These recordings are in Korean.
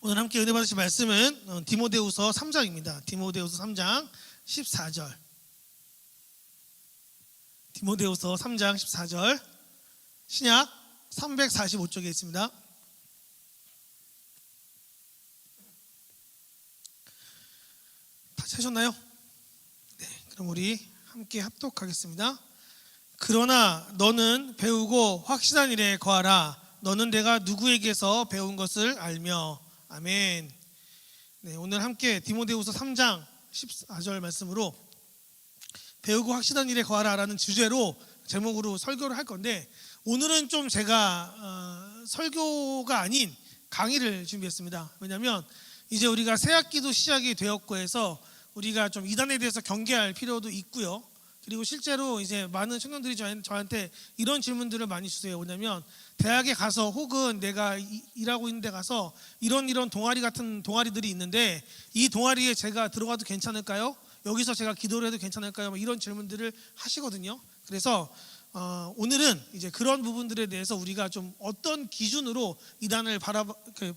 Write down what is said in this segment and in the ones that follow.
오늘 함께 은혜 받으실 말씀은 디모데후서 3장입니다. 디모데후서 3장 14절. 디모데후서 3장 14절. 신약 345쪽에 있습니다. 다 찾으셨나요? 네, 그럼 우리 함께 합독하겠습니다. 그러나 너는 배우고 확실한 일에 거하라. 너는 내가 누구에게서 배운 것을 알며. 아멘. 네, 오늘 함께 디모데후서 3장 14절 말씀으로 배우고 확실한 일에 거하라라는 주제로 제목으로 설교를 할 건데, 오늘은 좀 제가 설교가 아닌 강의를 준비했습니다. 왜냐하면 이제 우리가 새 학기도 시작이 되었고 해서 우리가 좀 이단에 대해서 경계할 필요도 있고요. 그리고 실제로 이제 많은 청년들이 저한테 이런 질문들을 많이 주세요. 뭐냐면 대학에 가서 혹은 내가 일하고 있는 데 가서 이런 동아리 같은 동아리들이 있는데 이 동아리에 제가 들어가도 괜찮을까요? 여기서 제가 기도를 해도 괜찮을까요? 뭐 이런 질문들을 하시거든요. 그래서 오늘은 이제 그런 부분들에 대해서 우리가 좀 어떤 기준으로 이단을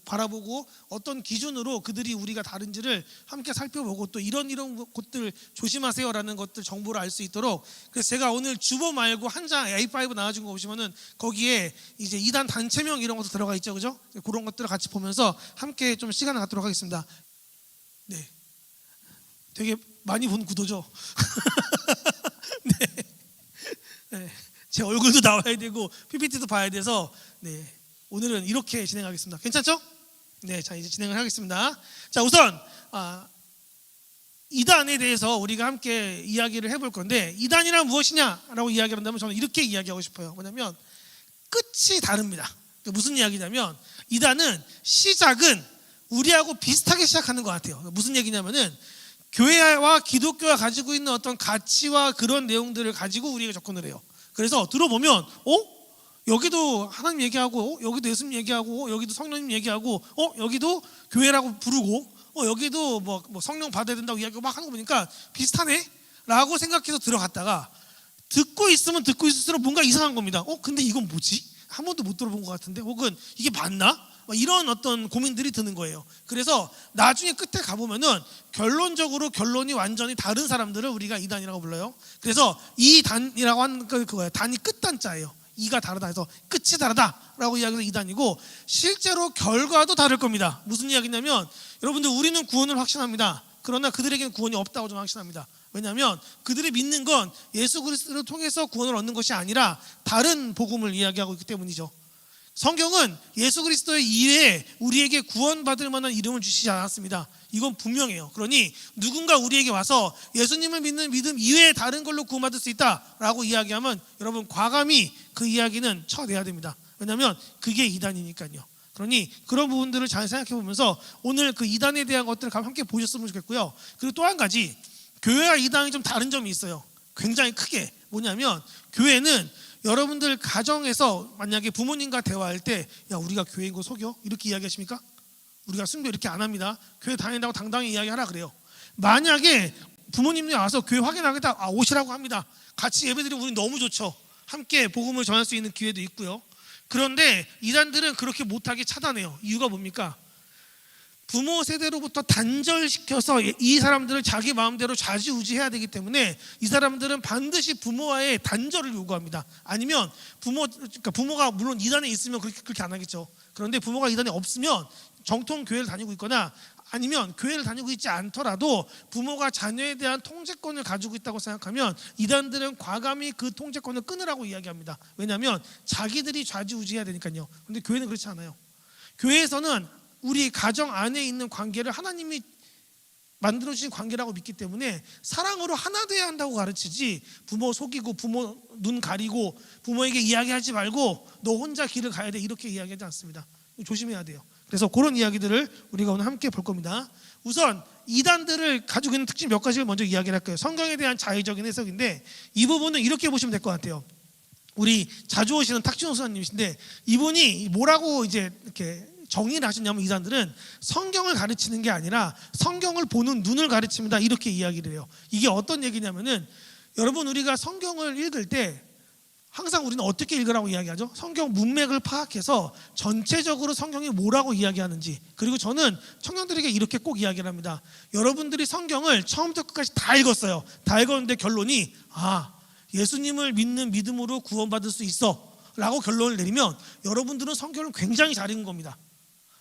바라보고 어떤 기준으로 그들이 우리가 다른지를 함께 살펴보고 또 이런 것들 조심하세요라는 것들 정보를 알 수 있도록, 그래서 제가 오늘 주보 말고 한 장 A5 나와준 거 보시면은 거기에 이제 이단 단체명 이런 것도 들어가 있죠, 그죠? 그런 것들을 같이 보면서 함께 좀 시간을 갖도록 하겠습니다. 네, 되게 많이 본 구도죠. 네. 네, 제 얼굴도 나와야 되고 PPT도 봐야 돼서 네, 오늘은 이렇게 진행하겠습니다. 괜찮죠? 네, 자 이제 진행을 하겠습니다. 자, 우선 이단에 대해서 우리가 함께 이야기를 해볼 건데, 이단이란 무엇이냐라고 이야기를 한다면 저는 이렇게 이야기하고 싶어요. 뭐냐면 끝이 다릅니다. 무슨 이야기냐면 이단은 시작은 우리하고 비슷하게 시작하는 것 같아요. 무슨 얘기냐면은 교회와 기독교가 가지고 있는 어떤 가치와 그런 내용들을 가지고 우리가 접근을 해요. 그래서 들어보면 여기도 하나님 얘기하고 여기도 예수님 얘기하고 여기도 성령님 얘기하고 여기도 교회라고 부르고 여기도 뭐 성령 받아야 된다고 이야기하고 막 하는 거 보니까 비슷하네 라고 생각해서 들어갔다가 듣고 있으면 듣고 있을수록 뭔가 이상한 겁니다. 근데 이건 뭐지? 한 번도 못 들어본 것 같은데, 혹은 이게 맞나? 이런 어떤 고민들이 드는 거예요. 그래서 나중에 끝에 가보면은 결론적으로 결론이 완전히 다른 사람들을 우리가 이단이라고 불러요. 그래서 이 단이라고 하는 그거예요. 단이 끝단자예요. 이가 다르다 해서 끝이 다르다라고 이야기해서 이단이고, 실제로 결과도 다를 겁니다. 무슨 이야기냐면 여러분들, 우리는 구원을 확신합니다. 그러나 그들에게는 구원이 없다고 저는 확신합니다. 왜냐하면 그들이 믿는 건 예수 그리스도를 통해서 구원을 얻는 것이 아니라 다른 복음을 이야기하고 있기 때문이죠. 성경은 예수 그리스도의 이외에 우리에게 구원받을 만한 이름을 주시지 않았습니다. 이건 분명해요. 그러니 누군가 우리에게 와서 예수님을 믿는 믿음 이외에 다른 걸로 구원받을 수 있다라고 이야기하면 여러분, 과감히 그 이야기는 쳐내야 됩니다. 왜냐하면 그게 이단이니까요. 그러니 그런 부분들을 잘 생각해 보면서 오늘 그 이단에 대한 것들을 함께 보셨으면 좋겠고요. 그리고 또 한 가지, 교회와 이단이 좀 다른 점이 있어요. 굉장히 크게. 뭐냐면 교회는 여러분들 가정에서 만약에 부모님과 대화할 때, 야, 우리가 교회인 거 속여? 이렇게 이야기하십니까? 우리가 순교 이렇게 안 합니다. 교회 다닌다고 당당히 이야기하라 그래요. 만약에 부모님이 와서 교회 확인하겠다, 오시라고 합니다. 같이 예배드리면 우리 너무 좋죠. 함께 복음을 전할 수 있는 기회도 있고요. 그런데 이단들은 그렇게 못하게 차단해요. 이유가 뭡니까? 부모 세대로부터 단절시켜서 이 사람들을 자기 마음대로 좌지우지해야 되기 때문에 이 사람들은 반드시 부모와의 단절을 요구합니다. 아니면 부모가 물론 이단에 있으면 그렇게 안 하겠죠. 그런데 부모가 이단에 없으면 정통 교회를 다니고 있거나 아니면 교회를 다니고 있지 않더라도 부모가 자녀에 대한 통제권을 가지고 있다고 생각하면 이단들은 과감히 그 통제권을 끊으라고 이야기합니다. 왜냐하면 자기들이 좌지우지해야 되니까요. 그런데 교회는 그렇지 않아요. 교회에서는 우리 가정 안에 있는 관계를 하나님이 만들어주신 관계라고 믿기 때문에 사랑으로 하나 돼야 한다고 가르치지, 부모 속이고 부모 눈 가리고 부모에게 이야기하지 말고 너 혼자 길을 가야 돼 이렇게 이야기하지 않습니다. 조심해야 돼요. 그래서 그런 이야기들을 우리가 오늘 함께 볼 겁니다. 우선 이단들을 가지고 있는 특징 몇 가지를 먼저 이야기를 할게요. 성경에 대한 자의적인 해석인데 이 부분은 이렇게 보시면 될 것 같아요. 우리 자주 오시는 탁진호 선생님이신데 이분이 뭐라고 이제 이렇게 정의를 하셨냐면, 이단들은 성경을 가르치는 게 아니라 성경을 보는 눈을 가르칩니다 이렇게 이야기를 해요. 이게 어떤 얘기냐면은, 여러분 우리가 성경을 읽을 때 항상 우리는 어떻게 읽으라고 이야기하죠? 성경 문맥을 파악해서 전체적으로 성경이 뭐라고 이야기하는지. 그리고 저는 청년들에게 이렇게 꼭 이야기를 합니다. 여러분들이 성경을 처음부터 끝까지 다 읽었어요. 다 읽었는데 결론이 예수님을 믿는 믿음으로 구원받을 수 있어 라고 결론을 내리면 여러분들은 성경을 굉장히 잘 읽은 겁니다.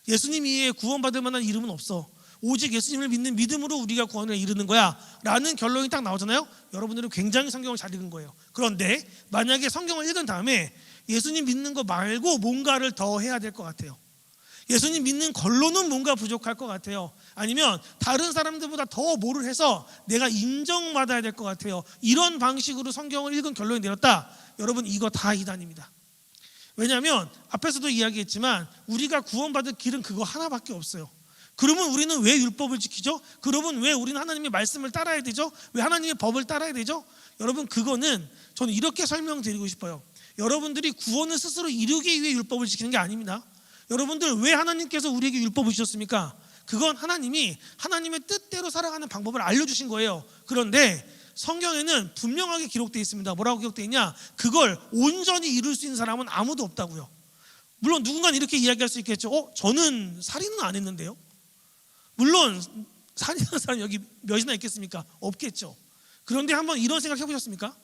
예수님 이외에 구원받을 만한 이름은 없어. 오직 예수님을 믿는 믿음으로 우리가 구원에 이르는 거야 라는 결론이 딱 나오잖아요. 여러분들은 굉장히 성경을 잘 읽은 거예요. 그런데 만약에 성경을 읽은 다음에 예수님 믿는 거 말고 뭔가를 더 해야 될 것 같아요. 예수님 믿는 걸로는 뭔가 부족할 것 같아요. 아니면 다른 사람들보다 더 뭐를 해서 내가 인정받아야 될 것 같아요. 이런 방식으로 성경을 읽은 결론이 내렸다. 여러분, 이거 다 이단입니다. 왜냐하면 앞에서도 이야기했지만 우리가 구원받을 길은 그거 하나밖에 없어요. 그러면 우리는 왜 율법을 지키죠? 그러면 왜 우리는 하나님의 말씀을 따라야 되죠? 왜 하나님의 법을 따라야 되죠? 여러분, 그거는 저는 이렇게 설명드리고 싶어요. 여러분들이 구원을 스스로 이루기 위해 율법을 지키는 게 아닙니다. 여러분들, 왜 하나님께서 우리에게 율법을 주셨습니까? 그건 하나님이 하나님의 뜻대로 살아가는 방법을 알려주신 거예요. 그런데 성경에는 분명하게 기록되어 있습니다. 뭐라고 기록되어 있냐? 그걸 온전히 이룰 수 있는 사람은 아무도 없다고요. 물론 누군가는 이렇게 이야기할 수 있겠죠. 저는 살인은 안 했는데요. 물론 살인하는 사람 여기 몇이나 있겠습니까? 없겠죠. 그런데 한번 이런 생각 해보셨습니까?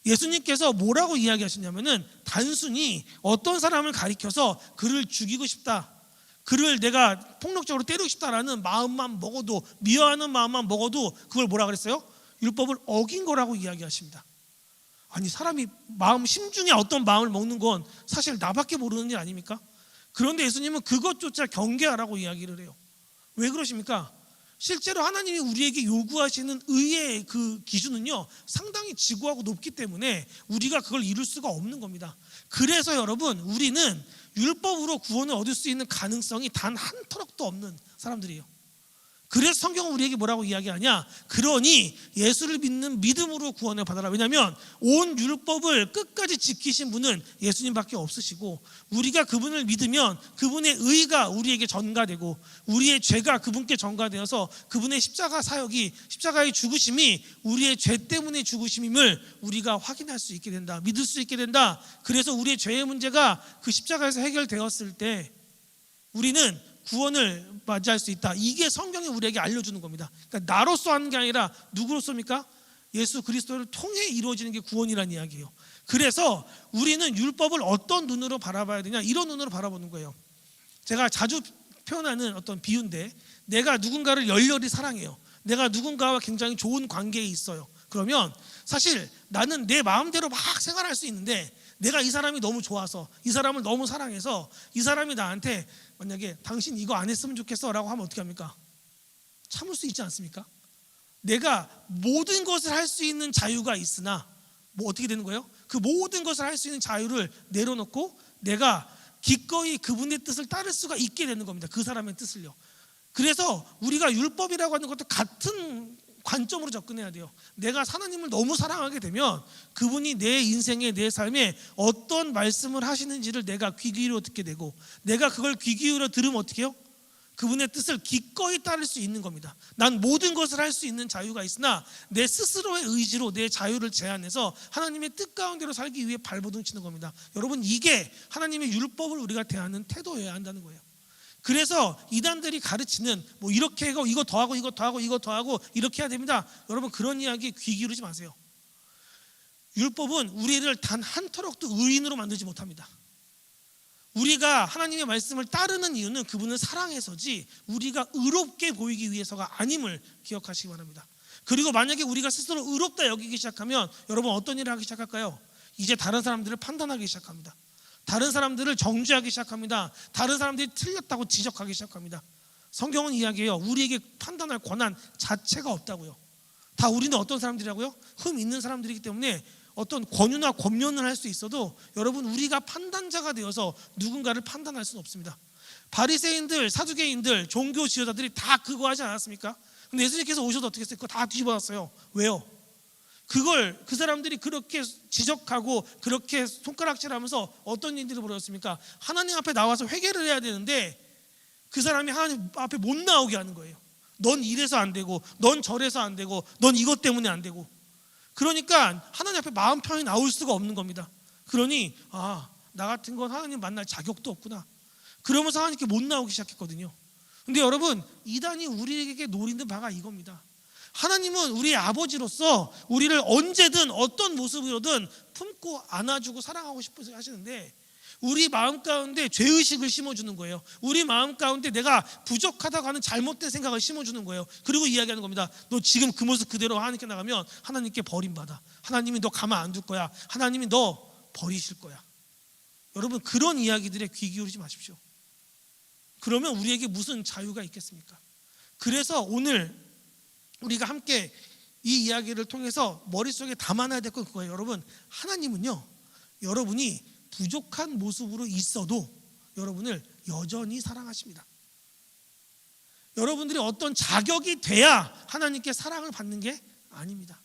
예수님께서 뭐라고 이야기하시냐면은 단순히 어떤 사람을 가리켜서 그를 죽이고 싶다, 그를 내가 폭력적으로 때리고 싶다라는 마음만 먹어도, 미워하는 마음만 먹어도 그걸 뭐라 그랬어요? 율법을 어긴 거라고 이야기하십니다. 아니, 사람이 마음 심중에 어떤 마음을 먹는 건 사실 나밖에 모르는 일 아닙니까? 그런데 예수님은 그것조차 경계하라고 이야기를 해요. 왜 그러십니까? 실제로 하나님이 우리에게 요구하시는 의의 그 기준은요, 상당히 지고하고 높기 때문에 우리가 그걸 이룰 수가 없는 겁니다. 그래서 여러분, 우리는 율법으로 구원을 얻을 수 있는 가능성이 단 한 터럭도 없는 사람들이에요. 그래서 성경은 우리에게 뭐라고 이야기하냐? 그러니 예수를 믿는 믿음으로 구원을 받아라. 왜냐하면 온 율법을 끝까지 지키신 분은 예수님밖에 없으시고, 우리가 그분을 믿으면 그분의 의가 우리에게 전가되고 우리의 죄가 그분께 전가되어서 그분의 십자가 사역이, 십자가의 죽으심이 우리의 죄 때문에 죽으심임을 우리가 확인할 수 있게 된다, 믿을 수 있게 된다. 그래서 우리의 죄의 문제가 그 십자가에서 해결되었을 때 우리는 구원을 맞이할 수 있다. 이게 성경이 우리에게 알려주는 겁니다. 그러니까 나로서 하는 게 아니라 누구로서입니까? 예수 그리스도를 통해 이루어지는 게 구원이라는 이야기예요. 그래서 우리는 율법을 어떤 눈으로 바라봐야 되냐? 이런 눈으로 바라보는 거예요. 제가 자주 표현하는 어떤 비유인데, 내가 누군가를 열렬히 사랑해요. 내가 누군가와 굉장히 좋은 관계에 있어요. 그러면 사실 나는 내 마음대로 막 생활할 수 있는데, 내가 이 사람이 너무 좋아서, 이 사람을 너무 사랑해서 이 사람이 나한테 만약에 당신 이거 안 했으면 좋겠어 라고 하면 어떻게 합니까? 참을 수 있지 않습니까? 내가 모든 것을 할 수 있는 자유가 있으나 뭐 어떻게 되는 거예요? 그 모든 것을 할 수 있는 자유를 내려놓고 내가 기꺼이 그분의 뜻을 따를 수가 있게 되는 겁니다. 그 사람의 뜻을요. 그래서 우리가 율법이라고 하는 것도 같은 관점으로 접근해야 돼요. 내가 하나님을 너무 사랑하게 되면 그분이 내 인생에, 내 삶에 어떤 말씀을 하시는지를 내가 귀 기울여 듣게 되고, 내가 그걸 귀 기울여 들으면 어떻게 해요? 그분의 뜻을 기꺼이 따를 수 있는 겁니다. 난 모든 것을 할 수 있는 자유가 있으나 내 스스로의 의지로 내 자유를 제한해서 하나님의 뜻 가운데로 살기 위해 발버둥치는 겁니다. 여러분, 이게 하나님의 율법을 우리가 대하는 태도여야 한다는 거예요. 그래서 이단들이 가르치는 뭐 이렇게 하고 이거 더하고 이거 더하고 이거 더하고 이렇게 해야 됩니다. 여러분, 그런 이야기에 귀 기울이지 마세요. 율법은 우리를 단 한 터럭도 의인으로 만들지 못합니다. 우리가 하나님의 말씀을 따르는 이유는 그분을 사랑해서지 우리가 의롭게 보이기 위해서가 아님을 기억하시기 바랍니다. 그리고 만약에 우리가 스스로 의롭다 여기기 시작하면 여러분 어떤 일을 하기 시작할까요? 이제 다른 사람들을 판단하기 시작합니다. 다른 사람들을 정죄하기 시작합니다. 다른 사람들이 틀렸다고 지적하기 시작합니다. 성경은 이야기해요. 우리에게 판단할 권한 자체가 없다고요. 다 우리는 어떤 사람들이라고요? 흠 있는 사람들이기 때문에 어떤 권유나 권면을 할 수 있어도 여러분, 우리가 판단자가 되어서 누군가를 판단할 수는 없습니다. 바리새인들, 사두개인들, 종교 지도자들이 다 그거 하지 않았습니까? 근데 예수님께서 오셔서 어떻게 했어요? 그거 다 뒤집어놨어요. 왜요? 그걸 그 사람들이 그렇게 지적하고 그렇게 손가락질하면서 어떤 일들이 벌어졌습니까? 하나님 앞에 나와서 회개를 해야 되는데 그 사람이 하나님 앞에 못 나오게 하는 거예요. 넌 이래서 안 되고, 넌 저래서 안 되고, 넌 이것 때문에 안 되고. 그러니까 하나님 앞에 마음 편히 나올 수가 없는 겁니다. 그러니 나 같은 건 하나님 만날 자격도 없구나. 그러면서 하나님께 못 나오기 시작했거든요. 근데 여러분, 이단이 우리에게 노리는 바가 이겁니다. 하나님은 우리의 아버지로서 우리를 언제든 어떤 모습으로든 품고 안아주고 사랑하고 싶어서 하시는데, 우리 마음 가운데 죄의식을 심어주는 거예요. 우리 마음 가운데 내가 부족하다고 하는 잘못된 생각을 심어주는 거예요. 그리고 이야기하는 겁니다. 너 지금 그 모습 그대로 하나님께 나가면 하나님께 버림받아. 하나님이 너 가만 안 둘 거야. 하나님이 너 버리실 거야. 여러분, 그런 이야기들에 귀 기울이지 마십시오. 그러면 우리에게 무슨 자유가 있겠습니까? 그래서 오늘 우리가 함께 이 이야기를 통해서 머릿속에 담아놔야 될 건 그거예요. 여러분, 하나님은요, 여러분이 부족한 모습으로 있어도 여러분을 여전히 사랑하십니다. 여러분들이 어떤 자격이 돼야 하나님께 사랑을 받는 게 아닙니다.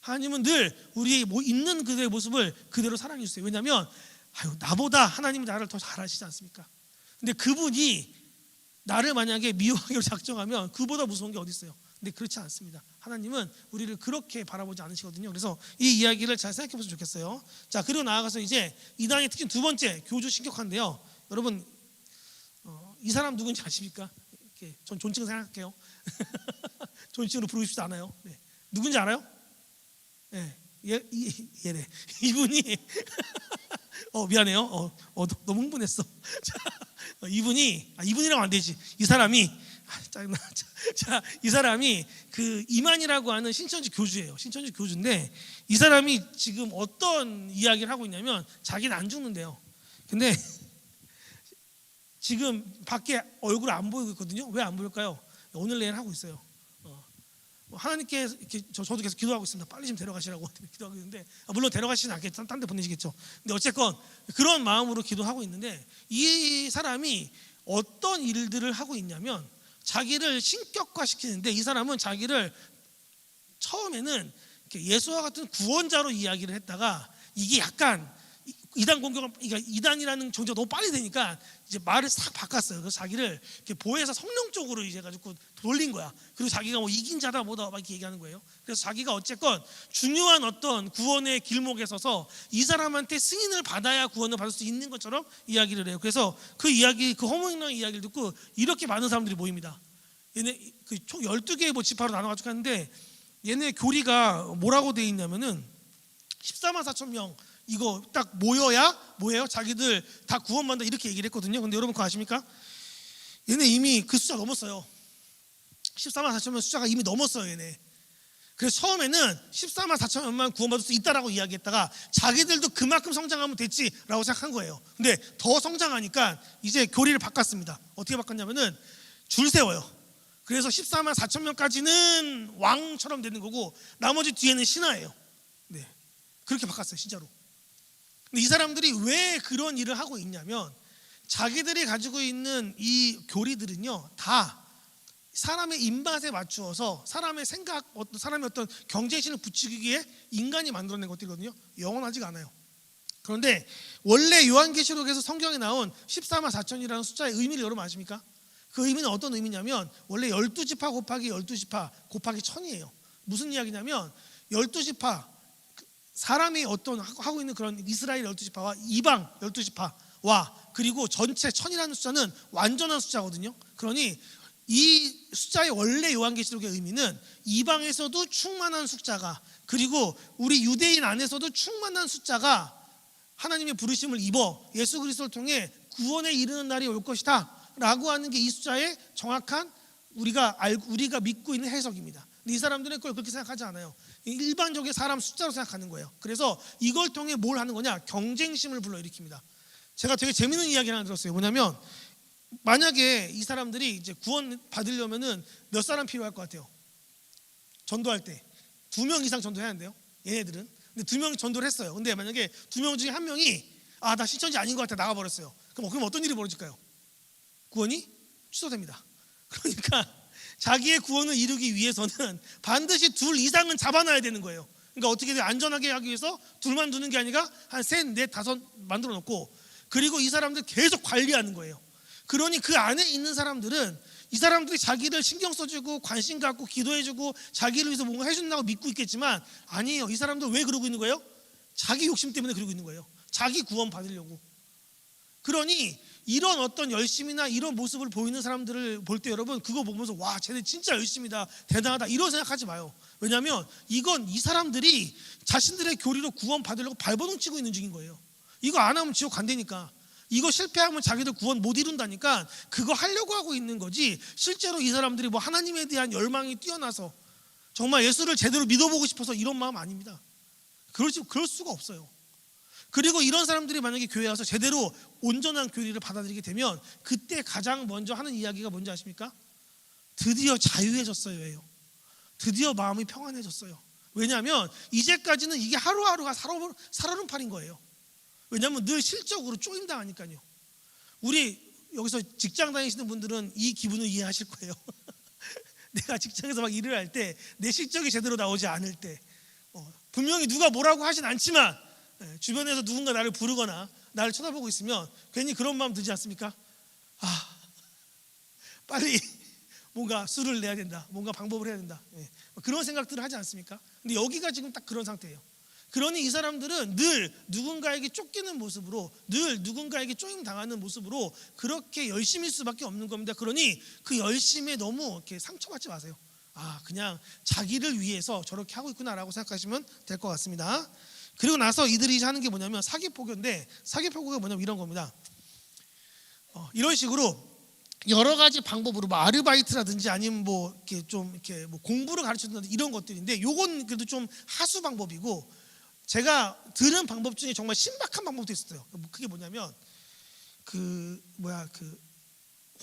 하나님은 늘 우리의 있는 그대의 모습을 그대로 사랑해 주세요. 왜냐하면 나보다 하나님이 나를 더 잘 아시지 않습니까? 근데 그분이 나를 만약에 미워하기로 작정하면 그보다 무서운 게 어디 있어요? 근데 그렇지 않습니다. 하나님은 우리를 그렇게 바라보지 않으시거든요. 그래서 이 이야기를 잘 생각해 보시면 좋겠어요. 자, 그리고 나아가서 이제 이단의 특징 두 번째, 교주 신격화인데요. 여러분, 이 사람 누군지 아십니까? 전 존칭 생각할게요. 존칭으로 부르고 싶지 않아요. 네. 누군지 알아요? 네. 얘네. 이분이 미안해요. 너무 흥분했어. 이분이라고 안 되지. 이 사람이 짜증나. 자, 이 사람이 그 이만이라고 하는 신천지 교주예요. 신천지 교주인데 이 사람이 지금 어떤 이야기를 하고 있냐면 자기는 안 죽는데요. 근데 지금 밖에 얼굴 안 보이고 있거든요. 왜 안 보일까요? 오늘 내일 하고 있어요. 하나님께 이렇게 저도 계속 기도하고 있습니다. 빨리 좀 데려가시라고 기도하고 있는데, 물론 데려가시진 않겠죠. 딴 데 보내시겠죠. 근데 어쨌건 그런 마음으로 기도하고 있는데, 이 사람이 어떤 일들을 하고 있냐면 자기를 신격화시키는데, 이 사람은 자기를 처음에는 예수와 같은 구원자로 이야기를 했다가 이게 약간 이단 공격을, 그러니까 이단이라는 정체가 너무 빨리 되니까 이제 말을 싹 바꿨어요. 그래서 자기를 이렇게 보혜사 성령 쪽으로 이제 가지고 돌린 거야. 그리고 자기가 뭐 이긴 자다 뭐다 막 이렇게 얘기하는 거예요. 그래서 자기가 어쨌건 중요한 어떤 구원의 길목에 서서 이 사람한테 승인을 받아야 구원을 받을 수 있는 것처럼 이야기를 해요. 그래서 그 이야기, 그 허무맹랑한 이야기를 듣고 이렇게 많은 사람들이 모입니다. 얘네 그 총 12개의 뭐 지파로 나눠가지고 하는데, 얘네 교리가 뭐라고 돼 있냐면은 14만 4천 명 이거 딱 모여야 뭐예요? 자기들 다 구원받는다 이렇게 얘기를 했거든요. 근데 여러분 그거 아십니까? 얘네 이미 그 숫자 넘었어요. 14만 4천 명 숫자가 이미 넘었어요, 얘네. 그래서 처음에는 14만 4천 명만 구원받을 수 있다라고 이야기했다가 자기들도 그만큼 성장하면 됐지라고 생각한 거예요. 근데 더 성장하니까 이제 교리를 바꿨습니다. 어떻게 바꿨냐면은 줄 세워요. 그래서 14만 4천 명까지는 왕처럼 되는 거고 나머지 뒤에는 신하예요. 네, 그렇게 바꿨어요, 진짜로. 근데 이 사람들이 왜 그런 일을 하고 있냐면 자기들이 가지고 있는 이 교리들은요, 다 사람의 입맛에 맞추어서 사람의 생각, 사람의 어떤 경쟁심을 붙이기 위해 인간이 만들어낸 것들이거든요. 영원하지가 않아요. 그런데 원래 요한계시록에서 성경에 나온 14만 4천이라는 숫자의 의미를 여러분 아십니까? 그 의미는 어떤 의미냐면 원래 12지파 곱하기 12지파 곱하기 1000이에요. 무슨 이야기냐면 12지파, 사람이 어떤 하고 있는 그런 이스라엘 12지파와 이방 12지파와 그리고 전체 1000이라는 숫자는 완전한 숫자거든요. 그러니 이 숫자의 원래 요한계시록의 의미는 이방에서도 충만한 숫자가, 그리고 우리 유대인 안에서도 충만한 숫자가 하나님의 부르심을 입어 예수 그리스도를 통해 구원에 이르는 날이 올 것이다 라고 하는 게 이 숫자의 정확한 우리가 믿고 있는 해석입니다. 근데 이 사람들은 그걸 그렇게 생각하지 않아요. 일반적인 사람 숫자로 생각하는 거예요. 그래서 이걸 통해 뭘 하는 거냐? 경쟁심을 불러일으킵니다. 제가 되게 재밌는 이야기 하나 들었어요. 뭐냐면 만약에 이 사람들이 이제 구원 받으려면은 몇 사람 필요할 것 같아요? 전도할 때 2명 이상 전도해야 한대요, 얘네들은. 근데 2명 전도를 했어요. 근데 만약에 2명 중에 1명이 나 신천지 아닌 것 같아 나가버렸어요. 그럼 어떤 일이 벌어질까요? 구원이 취소됩니다. 그러니까 자기의 구원을 이루기 위해서는 반드시 2 이상은 잡아놔야 되는 거예요. 그러니까 어떻게든 안전하게 하기 위해서 2만 두는 게 아니라 한 3, 4, 5 만들어 놓고, 그리고 이 사람들 계속 관리하는 거예요. 그러니 그 안에 있는 사람들은 이 사람들이 자기를 신경 써주고 관심 갖고 기도해주고 자기를 위해서 뭔가 해준다고 믿고 있겠지만 아니에요. 이 사람들 왜 그러고 있는 거예요? 자기 욕심 때문에 그러고 있는 거예요. 자기 구원 받으려고. 그러니 이런 어떤 열심이나 이런 모습을 보이는 사람들을 볼 때 여러분 그거 보면서 와 쟤네 진짜 열심이다 대단하다 이런 생각하지 마요. 왜냐하면 이건 이 사람들이 자신들의 교리로 구원 받으려고 발버둥 치고 있는 중인 거예요. 이거 안 하면 지옥 간다니까. 이거 실패하면 자기들 구원 못 이룬다니까. 그거 하려고 하고 있는 거지. 실제로 이 사람들이 뭐 하나님에 대한 열망이 뛰어나서 정말 예수를 제대로 믿어보고 싶어서 이런 마음 아닙니다. 그럴 수가 없어요. 그리고 이런 사람들이 만약에 교회에 와서 제대로 온전한 교리를 받아들이게 되면 그때 가장 먼저 하는 이야기가 뭔지 아십니까? 드디어 자유해졌어요. 드디어 마음이 평안해졌어요. 왜냐하면 이제까지는 이게 하루하루가 살얼음판인 거예요. 왜냐하면 늘 실적으로 쪼임당하니까요. 우리 여기서 직장 다니시는 분들은 이 기분을 이해하실 거예요. 내가 직장에서 막 일을 할 때 내 실적이 제대로 나오지 않을 때 분명히 누가 뭐라고 하진 않지만 주변에서 누군가 나를 부르거나 나를 쳐다보고 있으면 괜히 그런 마음 들지 않습니까? 아, 빨리 뭔가 수를 내야 된다, 뭔가 방법을 해야 된다, 그런 생각들을 하지 않습니까? 근데 여기가 지금 딱 그런 상태예요. 그러니 이 사람들은 늘 누군가에게 쫓기는 모습으로, 늘 누군가에게 쪼임당하는 모습으로 그렇게 열심일 수밖에 없는 겁니다. 그러니 그 열심에 너무 이렇게 상처받지 마세요. 아, 그냥 자기를 위해서 저렇게 하고 있구나라고 생각하시면 될 것 같습니다. 그리고 나서 이들이 하는 게 뭐냐면 사기포교인데, 사기포교가 뭐냐면 이런 겁니다. 이런 식으로 여러 가지 방법으로 뭐 아르바이트라든지 아니면 뭐 이렇게 좀 이렇게 뭐 공부를 가르쳐준다든지 이런 것들인데, 요건 그래도 좀 하수 방법이고, 제가 들은 방법 중에 정말 신박한 방법도 있었어요. 그게 뭐냐면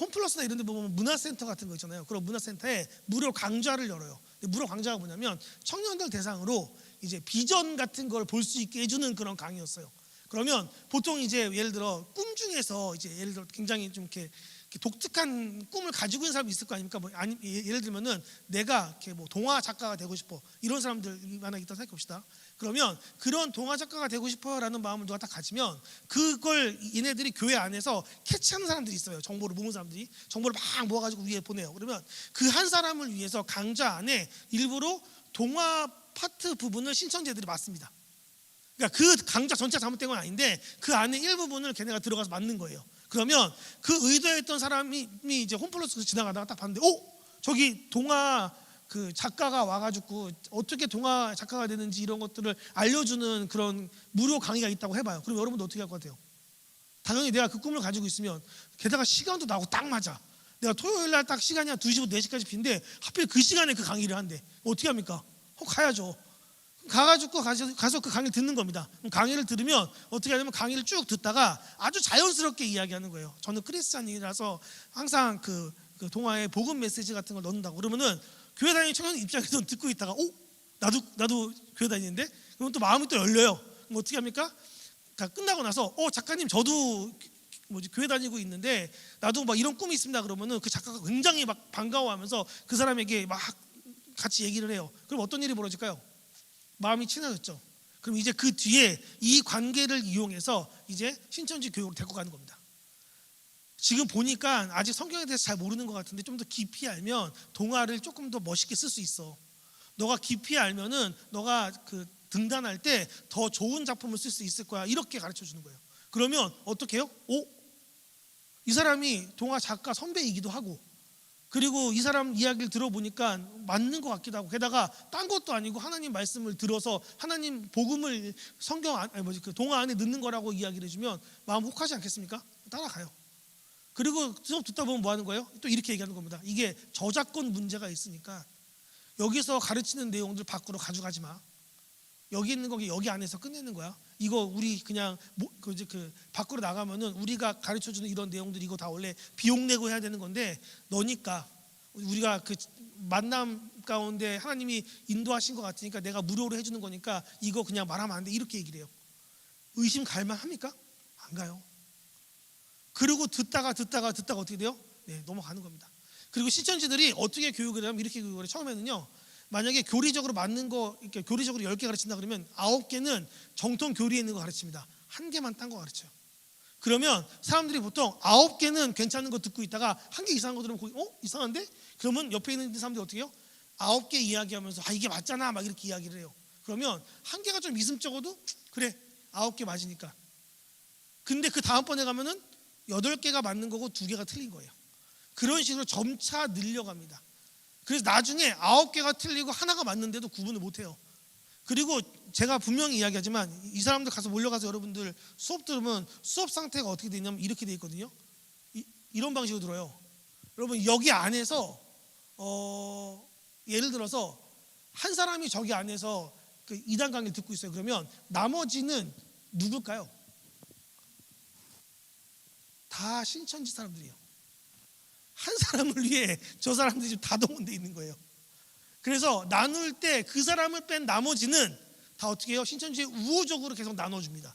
홈플러스나 이런 데 보면 문화센터 같은 거 있잖아요. 그런 문화센터에 무료 강좌를 열어요. 무료 강좌가 뭐냐면 청년들 대상으로 이제 비전 같은 걸 볼 수 있게 해주는 그런 강의였어요. 그러면 보통 이제 예를 들어 꿈 중에서 이제 예를 들어 굉장히 좀 이렇게 독특한 꿈을 가지고 있는 사람이 있을 거 아닙니까? 아니, 예를 들면은 내가 이렇게 뭐 동화 작가가 되고 싶어, 이런 사람들이 만약 있다 생각해 봅시다. 그러면 그런 동화 작가가 되고 싶어라는 마음을 누가 딱 가지면 그걸 얘네들이 교회 안에서 캐치하는 사람들이 있어요. 정보를 모으는 사람들이 정보를 막 모아가지고 위에 보내요. 그러면 그 한 사람을 위해서 강좌 안에 일부러 동화 파트 부분을 신천지들이 맡습니다. 그러니까 그 강좌 전체가 잘못된 건 아닌데 그 안에 일부분을 걔네가 들어가서 맡는 거예요. 그러면 그 의도했던 사람이 이제 홈플러스 지나가다가 딱 봤는데, 저기 동화 그 작가가 와가지고 어떻게 동화 작가가 되는지 이런 것들을 알려주는 그런 무료 강의가 있다고 해봐요. 그럼 여러분도 어떻게 할 것 같아요? 당연히 내가 그 꿈을 가지고 있으면, 게다가 시간도 나고 딱 맞아. 내가 토요일 날 딱 시간이 한 2시부터 4시까지 빈데 하필 그 시간에 그 강의를 한대. 어떻게 합니까? 가야죠. 가가지고 가서 그 강의를 듣는 겁니다. 강의를 들으면 어떻게 하냐면 강의를 쭉 듣다가 아주 자연스럽게 이야기하는 거예요. 저는 크리스찬이라서 항상 그 동화에 복음 메시지 같은 걸 넣는다고. 그러면은 교회 다니는 청년 입장에서 듣고 있다가 나도 교회 다니는데, 그러면 또 마음이 또 열려요. 그럼 어떻게 합니까? 그러니까 끝나고 나서 작가님 저도 교회 다니고 있는데 나도 막 이런 꿈이 있습니다. 그러면은 그 작가가 굉장히 막 반가워하면서 그 사람에게 막 같이 얘기를 해요. 그럼 어떤 일이 벌어질까요? 마음이 친해졌죠. 그럼 이제 그 뒤에 이 관계를 이용해서 이제 신천지 교육으로 데리고 가는 겁니다. 지금 보니까 아직 성경에 대해서 잘 모르는 것 같은데 좀 더 깊이 알면 동화를 조금 더 멋있게 쓸 수 있어. 너가 깊이 알면은 너가 그 등단할 때 더 좋은 작품을 쓸 수 있을 거야. 이렇게 가르쳐 주는 거예요. 그러면 어떻게 해요? 이 사람이 동화 작가 선배이기도 하고, 그리고 이 사람 이야기를 들어보니까 맞는 것 같기도 하고, 게다가 딴 것도 아니고 하나님 말씀을 들어서 하나님 복음을 그 동화 안에 넣는 거라고 이야기를 해주면 마음 혹하지 않겠습니까? 따라가요. 그리고 수업 듣다 보면 뭐 하는 거예요? 또 이렇게 얘기하는 겁니다. 이게 저작권 문제가 있으니까 여기서 가르치는 내용들 밖으로 가져가지 마. 여기 있는 거 여기 안에서 끝내는 거야. 이거 우리 그냥 밖으로 나가면은 우리가 가르쳐주는 이런 내용들 이거 다 원래 비용 내고 해야 되는 건데, 너니까 우리가 그 만남 가운데 하나님이 인도하신 것 같으니까 내가 무료로 해주는 거니까 이거 그냥 말하면 안 돼. 이렇게 얘기를 해요. 의심 갈만 합니까? 안 가요. 그리고 듣다가 어떻게 돼요? 네, 넘어가는 겁니다. 그리고 신천지들이 어떻게 교육을 하면 이렇게 교육을 해요. 처음에는요, 만약에 교리적으로 맞는 거, 이렇게 교리적으로 10개 가르친다 그러면 9개는 정통 교리에 있는 거 가르칩니다. 1개만 딴 거 가르쳐요. 그러면 사람들이 보통 9개는 괜찮은 거 듣고 있다가 1개 이상한 거 들으면 이상한데? 그러면 옆에 있는 사람들이 어떻게 해요? 9개 이야기하면서 이게 맞잖아 막 이렇게 이야기를 해요. 그러면 1개가 좀 미심쩍어도 그래 9개 맞으니까 근데 그 다음번에 가면은 8개가 맞는 거고 2개가 틀린 거예요. 그런 식으로 점차 늘려갑니다. 그래서 나중에 9개가 틀리고 하나가 맞는데도 구분을 못해요. 그리고 제가 분명히 이야기하지만 이 사람들 가서 몰려가서 여러분들 수업 들으면 수업 상태가 어떻게 되냐면 이렇게 돼 있거든요. 이런 방식으로 들어요. 여러분 여기 안에서 예를 들어서 한 사람이 저기 안에서 그 2단 강의를 듣고 있어요. 그러면 나머지는 누굴까요? 다 신천지 사람들이에요. 한 사람을 위해 저 사람들이 지금 다 동원되어 있는 거예요. 그래서 나눌 때 그 사람을 뺀 나머지는 다 어떻게 해요? 신천지에 우호적으로 계속 나눠줍니다.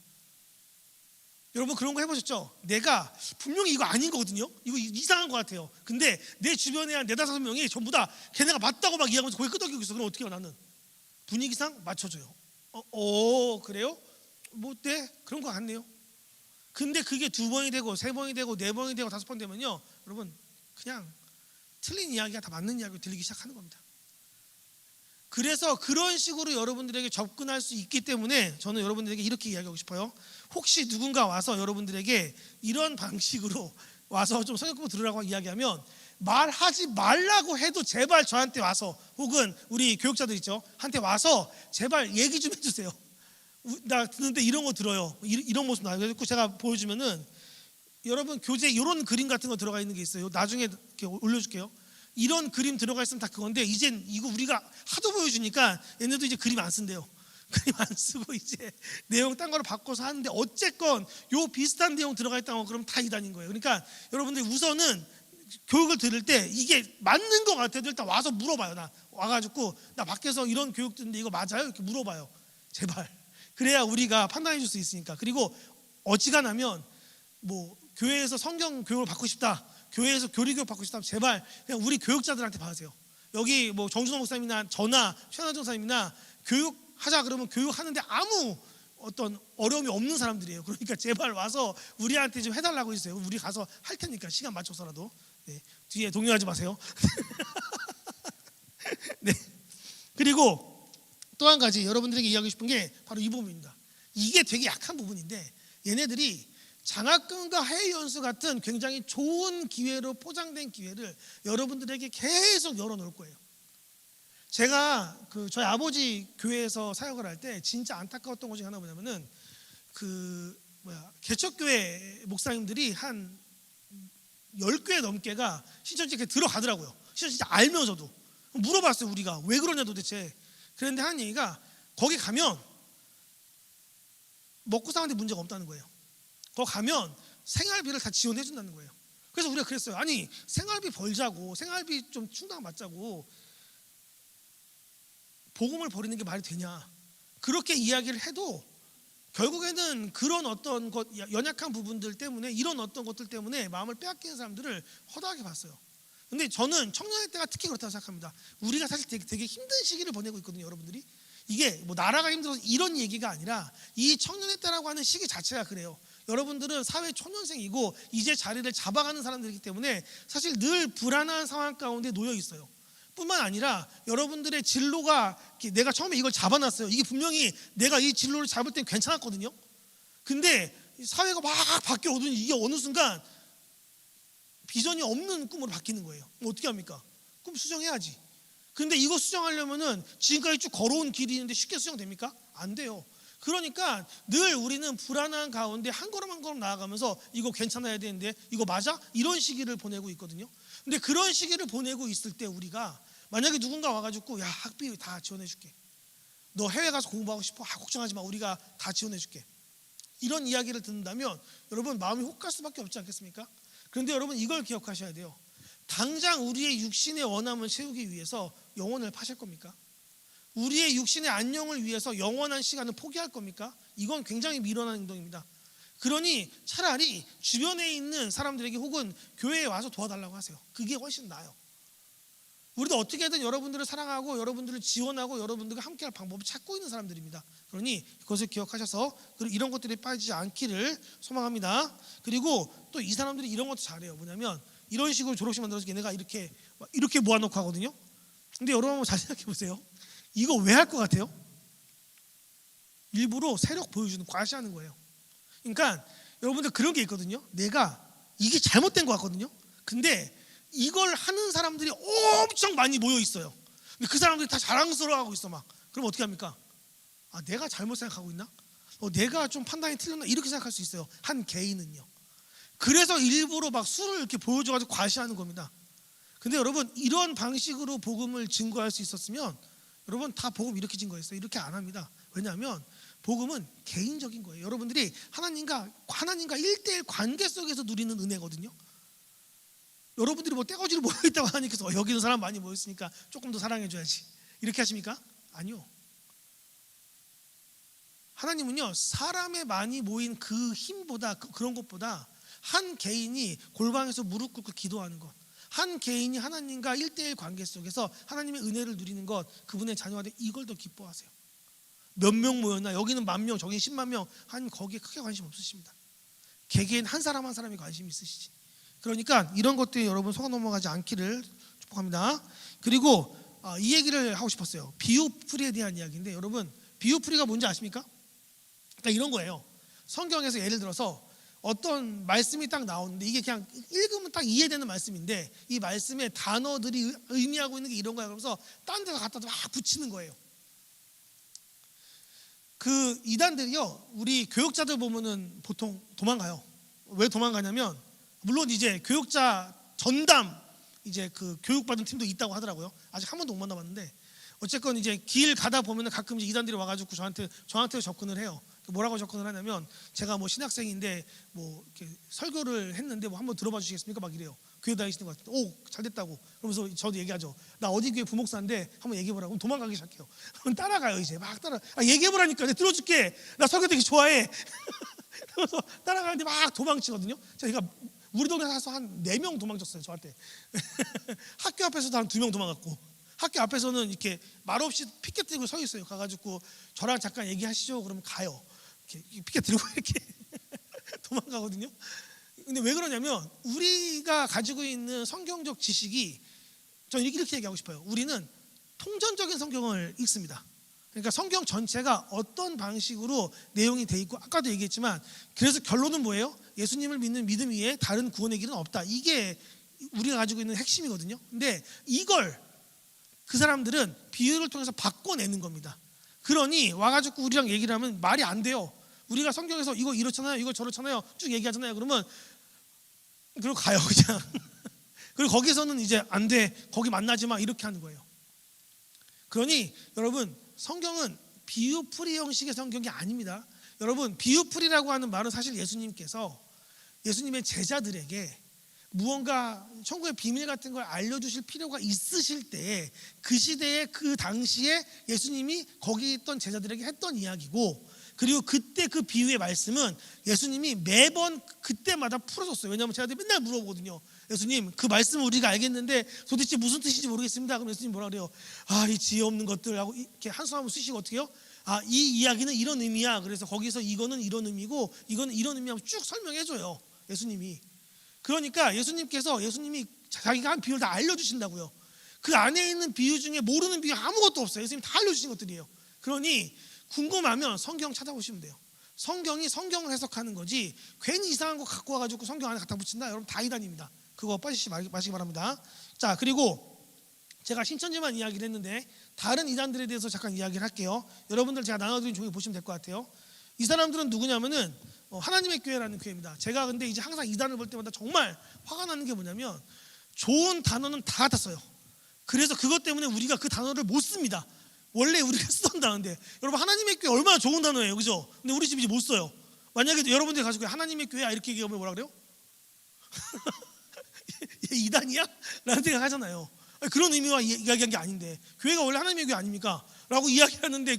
여러분 그런 거 해보셨죠? 내가 분명히 이거 아닌 거거든요. 이거 이상한 것 같아요. 근데 내 주변에 한 4-5명이 전부 다 걔네가 맞다고 막 이야기하면서 거기 끄덕이고 있어. 그럼 어떻게 해요? 나는 분위기상 맞춰줘요. 그래요? 뭐 네 그런 거 같네요. 근데 그게 2번이 되고 3번이 되고 4번이 되고 5번 되면요, 여러분 그냥 틀린 이야기가 다 맞는 이야기로 들리기 시작하는 겁니다. 그래서 그런 식으로 여러분들에게 접근할 수 있기 때문에 저는 여러분들에게 이렇게 이야기하고 싶어요. 혹시 누군가 와서 여러분들에게 이런 방식으로 와서 좀 성경 공부 들으라고 이야기하면 말하지 말라고 해도 제발 저한테 와서, 혹은 우리 교육자들 있죠, 한테 와서 제발 얘기 좀 해주세요. 나 듣는데 이런 거 들어요. 이런 모습 나요. 그래서 제가 보여주면은 여러분 교재 이런 그림 같은 거 들어가 있는 게 있어요. 나중에 이렇게 올려줄게요. 이런 그림 들어가 있으면 다 그건데, 이젠 이거 우리가 하도 보여주니까 얘네도 이제 그림 안 쓴대요. 그림 안 쓰고 이제 내용 딴 거로 바꿔서 하는데, 어쨌건 요 비슷한 내용 들어가 있다고 그러면 다 이단인 거예요. 그러니까 여러분들 우선은 교육을 들을 때 이게 맞는 거 같아도 일단 와서 물어봐요. 나 와가지고 나 밖에서 이런 교육 듣는데 이거 맞아요? 이렇게 물어봐요. 제발. 그래야 우리가 판단해 줄 수 있으니까. 그리고 어지간하면 뭐 교회에서 성경 교육을 받고 싶다, 교회에서 교리교육 받고 싶다면 제발 그냥 우리 교육자들한테 받으세요. 여기 뭐 정준호 목사님이나 저나 최하나 전사님이나 교육하자 그러면 교육하는데 아무 어떤 어려움이 없는 사람들이에요. 그러니까 제발 와서 우리한테 좀 해달라고 해주세요. 우리 가서 할 테니까 시간 맞춰서라도. 네, 뒤에 동요하지 마세요. 네. 그리고 또 한 가지 여러분들에게 이야기하고 싶은 게 바로 이 부분입니다. 이게 되게 약한 부분인데, 얘네들이 장학금과 해외연수 같은 굉장히 좋은 기회로 포장된 기회를 여러분들에게 계속 열어놓을 거예요. 제가 저희 아버지 교회에서 사역을 할 때 진짜 안타까웠던 것이 하나 뭐냐면은 개척교회 목사님들이 한 10개 넘게가 신천지에 들어가더라고요. 신천지 알면서도. 물어봤어요. 우리가 왜 그러냐 도대체. 그런데 하는 얘기가 거기 가면 먹고 사는데 문제가 없다는 거예요. 거기 가면 생활비를 다 지원해 준다는 거예요. 그래서 우리가 그랬어요. 아니 생활비 벌자고, 생활비 좀 충당 맞자고 복음을 버리는 게 말이 되냐. 그렇게 이야기를 해도 결국에는 그런 어떤 것, 연약한 부분들 때문에, 이런 어떤 것들 때문에 마음을 빼앗기는 사람들을 허다하게 봤어요. 근데 저는 청년의 때가 특히 그렇다고 생각합니다. 우리가 사실 되게 힘든 시기를 보내고 있거든요. 여러분들이 이게 뭐 나라가 힘들어서 이런 얘기가 아니라 이 청년의 때라고 하는 시기 자체가 그래요. 여러분들은 사회 초년생이고 이제 자리를 잡아가는 사람들이기 때문에 사실 늘 불안한 상황 가운데 놓여 있어요. 뿐만 아니라 여러분들의 진로가, 내가 처음에 이걸 잡아놨어요. 이게 분명히 내가 이 진로를 잡을 땐 괜찮았거든요. 근데 사회가 막 바뀌어오더니 이게 어느 순간 비전이 없는 꿈으로 바뀌는 거예요. 어떻게 합니까? 꿈 수정해야지. 근데 이거 수정하려면은 지금까지 쭉 걸어온 길이 있는데 쉽게 수정됩니까? 안 돼요. 그러니까 늘 우리는 불안한 가운데 한 걸음 한 걸음 나아가면서 이거 괜찮아야 되는데 이거 맞아? 이런 시기를 보내고 있거든요. 근데 그런 시기를 보내고 있을 때 우리가 만약에 누군가 와가지고 야 학비 다 지원해줄게, 너 해외 가서 공부하고 싶어? 걱정하지 마, 우리가 다 지원해줄게, 이런 이야기를 듣는다면 여러분 마음이 혹할 수밖에 없지 않겠습니까? 그런데 여러분 이걸 기억하셔야 돼요. 당장 우리의 육신의 원함을 채우기 위해서 영혼을 파실 겁니까? 우리의 육신의 안녕을 위해서 영원한 시간을 포기할 겁니까? 이건 굉장히 미련한 행동입니다. 그러니 차라리 주변에 있는 사람들에게 혹은 교회에 와서 도와달라고 하세요. 그게 훨씬 나아요. 우리도 어떻게든 여러분들을 사랑하고 여러분들을 지원하고 여러분들과 함께할 방법을 찾고 있는 사람들입니다. 그러니 그것을 기억하셔서 이런 것들이 빠지지 않기를 소망합니다. 그리고 또 이 사람들이 이런 것도 잘해요. 뭐냐면 이런 식으로 졸업식 만들어서 얘네가 이렇게 모아놓고 하거든요. 근데 여러분 한번 잘 생각해 보세요. 이거 왜 할 것 같아요? 일부러 세력 보여주는, 과시하는 거예요. 그러니까 여러분들 그런 게 있거든요. 내가 이게 잘못된 것 같거든요. 근데 이걸 하는 사람들이 엄청 많이 모여 있어요. 근데 그 사람들이 다 자랑스러워하고 있어 막. 그럼 어떻게 합니까? 아, 내가 잘못 생각하고 있나? 내가 좀 판단이 틀렸나? 이렇게 생각할 수 있어요. 한 개인은요. 그래서 일부러 막 술을 이렇게 보여줘가지고 과시하는 겁니다. 근데 여러분, 이런 방식으로 복음을 증거할 수 있었으면 여러분 다 복음 이렇게 증거했어요. 이렇게 안 합니다. 왜냐하면 복음은 개인적인 거예요. 여러분들이 하나님과 1대1 관계 속에서 누리는 은혜거든요. 여러분들이 뭐 떼거지로 모여있다고 하니까 여기는 사람 많이 모였으니까 조금 더 사랑해줘야지, 이렇게 하십니까? 아니요. 하나님은요, 사람의 많이 모인 그 힘보다, 그런 것보다 한 개인이 골방에서 무릎 꿇고 기도하는 것, 한 개인이 하나님과 1대1 관계 속에서 하나님의 은혜를 누리는 것, 그분의 자녀가 돼, 이걸 더 기뻐하세요. 몇 명 모였나? 여기는 10,000명, 저기는 100,000명. 하나님 거기에 크게 관심 없으십니다. 개개인 한 사람 한 사람이 관심이 있으시지. 그러니까 이런 것들이 여러분 속아 넘어가지 않기를 축복합니다. 그리고 이 얘기를 하고 싶었어요. 비유풀이에 대한 이야기인데, 여러분 비유풀이가 뭔지 아십니까? 그러니까 이런 거예요. 성경에서 예를 들어서 어떤 말씀이 딱 나오는데, 이게 그냥 읽으면 딱 이해되는 말씀인데 이 말씀의 단어들이 의미하고 있는 게 이런 거야. 그러면서 딴 데서 갖다 막 붙이는 거예요. 그 이단들이요, 우리 교육자들 보면은 보통 도망가요. 왜 도망가냐면, 물론 이제 교육자 전담 이제 그 교육받은 팀도 있다고 하더라고요. 아직 한 번도 못 만나봤는데, 어쨌건 이제 길 가다 보면은 가끔 이제 이단들이 와가지고 저한테 접근을 해요. 뭐라고 접근을 하냐면, 제가 뭐 신학생인데 뭐 이렇게 설교를 했는데 뭐 한번 들어봐 주시겠습니까? 막 이래요. 교회 다니시는 것 같은데, 오, 잘 됐다고. 그러면서 저도 얘기하죠. 나 어디 교회 부목사인데 한번 얘기해보라고. 그럼 도망가기 시작해요. 그럼 따라가요. 이제 막 얘기해보라니까. 내가 들어줄게. 나 설교 되게 좋아해. 그래서 따라가는데 막 도망치거든요. 제가 우리 동네 가서 한 4명 도망쳤어요, 저한테. 학교 앞에서도 한 2명 도망갔고, 학교 앞에서는 이렇게 말없이 피켓 들고 서 있어요. 가가지고 저랑 잠깐 얘기하시죠. 그러면 가요. 이렇게 피켓 들고 이렇게 도망가거든요. 근데 왜 그러냐면, 우리가 가지고 있는 성경적 지식이, 저는 이렇게 얘기하고 싶어요. 우리는 통전적인 성경을 읽습니다. 그러니까 성경 전체가 어떤 방식으로 내용이 돼 있고, 아까도 얘기했지만, 그래서 결론은 뭐예요? 예수님을 믿는 믿음 위에 다른 구원의 길은 없다. 이게 우리가 가지고 있는 핵심이거든요. 근데 이걸 그 사람들은 비유를 통해서 바꿔내는 겁니다. 그러니 와가지고 우리랑 얘기를 하면 말이 안 돼요. 우리가 성경에서 이거 이렇잖아요, 이거 저렇잖아요 쭉 얘기하잖아요. 그러면 그리고 가요 그냥. 그리고 거기서는 이제 안 돼, 거기 만나지 마, 이렇게 하는 거예요. 그러니 여러분, 성경은 비유풀이 형식의 성경이 아닙니다. 여러분, 비유풀이라고 하는 말은 사실 예수님께서 예수님의 제자들에게 무언가 천국의 비밀 같은 걸 알려주실 필요가 있으실 때, 그 시대에 그 당시에 예수님이 거기 있던 제자들에게 했던 이야기고, 그리고 그때 그 비유의 말씀은 예수님이 매번 그때마다 풀어줬어요. 왜냐하면 제자들이 맨날 물어보거든요. 예수님, 그 말씀을 우리가 알겠는데 도대체 무슨 뜻인지 모르겠습니다. 그럼 예수님 뭐라 그래요? 이 지혜 없는 것들 하고 이렇게 한숨 한번 쉬시고 어떻게 해요? 이 이야기는 이런 의미야. 그래서 거기서 이거는 이런 의미고 이거는 이런 의미하고 쭉 설명해줘요, 예수님이. 그러니까 예수님이 자기가 한 비유를 다 알려주신다고요. 그 안에 있는 비유 중에 모르는 비유 아무것도 없어요. 예수님 다 알려주신 것들이에요. 그러니 궁금하면 성경 찾아보시면 돼요. 성경이 성경을 해석하는 거지, 괜히 이상한 거 갖고 와가지고 성경 안에 갖다 붙인다, 여러분 다 이단입니다. 그거 빠지시 마시기 바랍니다. 자, 그리고 제가 신천지만 이야기를 했는데 다른 이단들에 대해서 잠깐 이야기를 할게요. 여러분들 제가 나눠드린 종이 보시면 될 것 같아요. 이 사람들은 누구냐면은 하나님의 교회라는 교회입니다. 제가 근데 이제 항상 이단을 볼 때마다 정말 화가 나는 게 뭐냐면, 좋은 단어는 다 갖다 써요. 그래서 그것 때문에 우리가 그 단어를 못 씁니다. 원래 우리가 쓰던 단어인데, 여러분 하나님의 교회 얼마나 좋은 단어예요, 그죠? 근데 우리 집이 이제 못 써요. 만약에 여러분들이 가지고 하나님의 교회야 이렇게 얘기하면 뭐라 그래요? 얘 이단이야? 라는 생각하잖아요. 그런 의미와 이야기한 게 아닌데, 교회가 원래 하나님의 교회 아닙니까? 라고 이야기하는데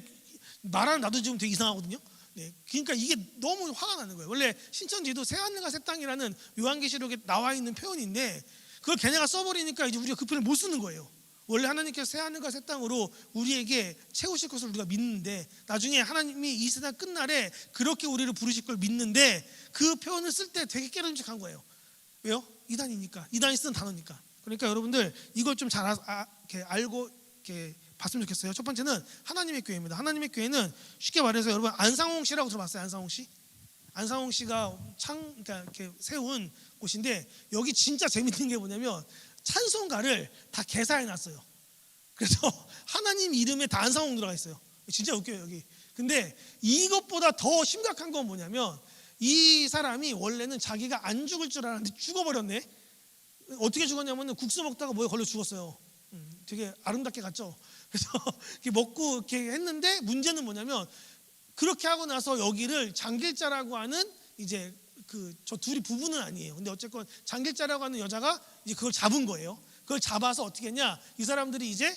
말하는 나도 지금 되게 이상하거든요. 네, 그러니까 이게 너무 화가 나는 거예요. 원래 신천지도 새하늘과 새 땅이라는 요한계시록에 나와 있는 표현인데, 그걸 걔네가 써버리니까 이제 우리가 그 표현을 못 쓰는 거예요. 원래 하나님께서 새하늘과 새 땅으로 우리에게 채우실 것을 우리가 믿는데, 나중에 하나님이 이 세상 끝날에 그렇게 우리를 부르실 걸 믿는데, 그 표현을 쓸 때 되게 깨름직한 거예요. 왜요? 이단이니까, 이단이 쓴 단어니까. 그러니까 여러분들 이걸 좀 잘 알고 이렇게 봤으면 좋겠어요. 첫 번째는 하나님의 교회입니다. 하나님의 교회는 쉽게 말해서, 여러분 안상홍 씨라고 들어봤어요? 안상홍 씨? 안상홍 씨가 그러니까 이렇게 세운 곳인데 여기 진짜 재밌는 게 뭐냐면 찬송가를 다 개사해 놨어요. 그래서 하나님 이름에 다 안상홍 들어가 있어요. 진짜 웃겨요 여기. 근데 이것보다 더 심각한 건 뭐냐면 이 사람이 원래는 자기가 안 죽을 줄 알았는데 죽어버렸네. 어떻게 죽었냐면 국수 먹다가 뭐에 걸려 죽었어요. 되게 아름답게 갔죠. 그래서 이렇게 먹고 이렇게 했는데 문제는 뭐냐면 그렇게 하고 나서 여기를 장길자라고 하는 이제 저 둘이 부부는 아니에요. 근데 어쨌건 장길자라고 하는 여자가 이제 그걸 잡은 거예요. 그걸 잡아서 어떻게 했냐? 이 사람들이 이제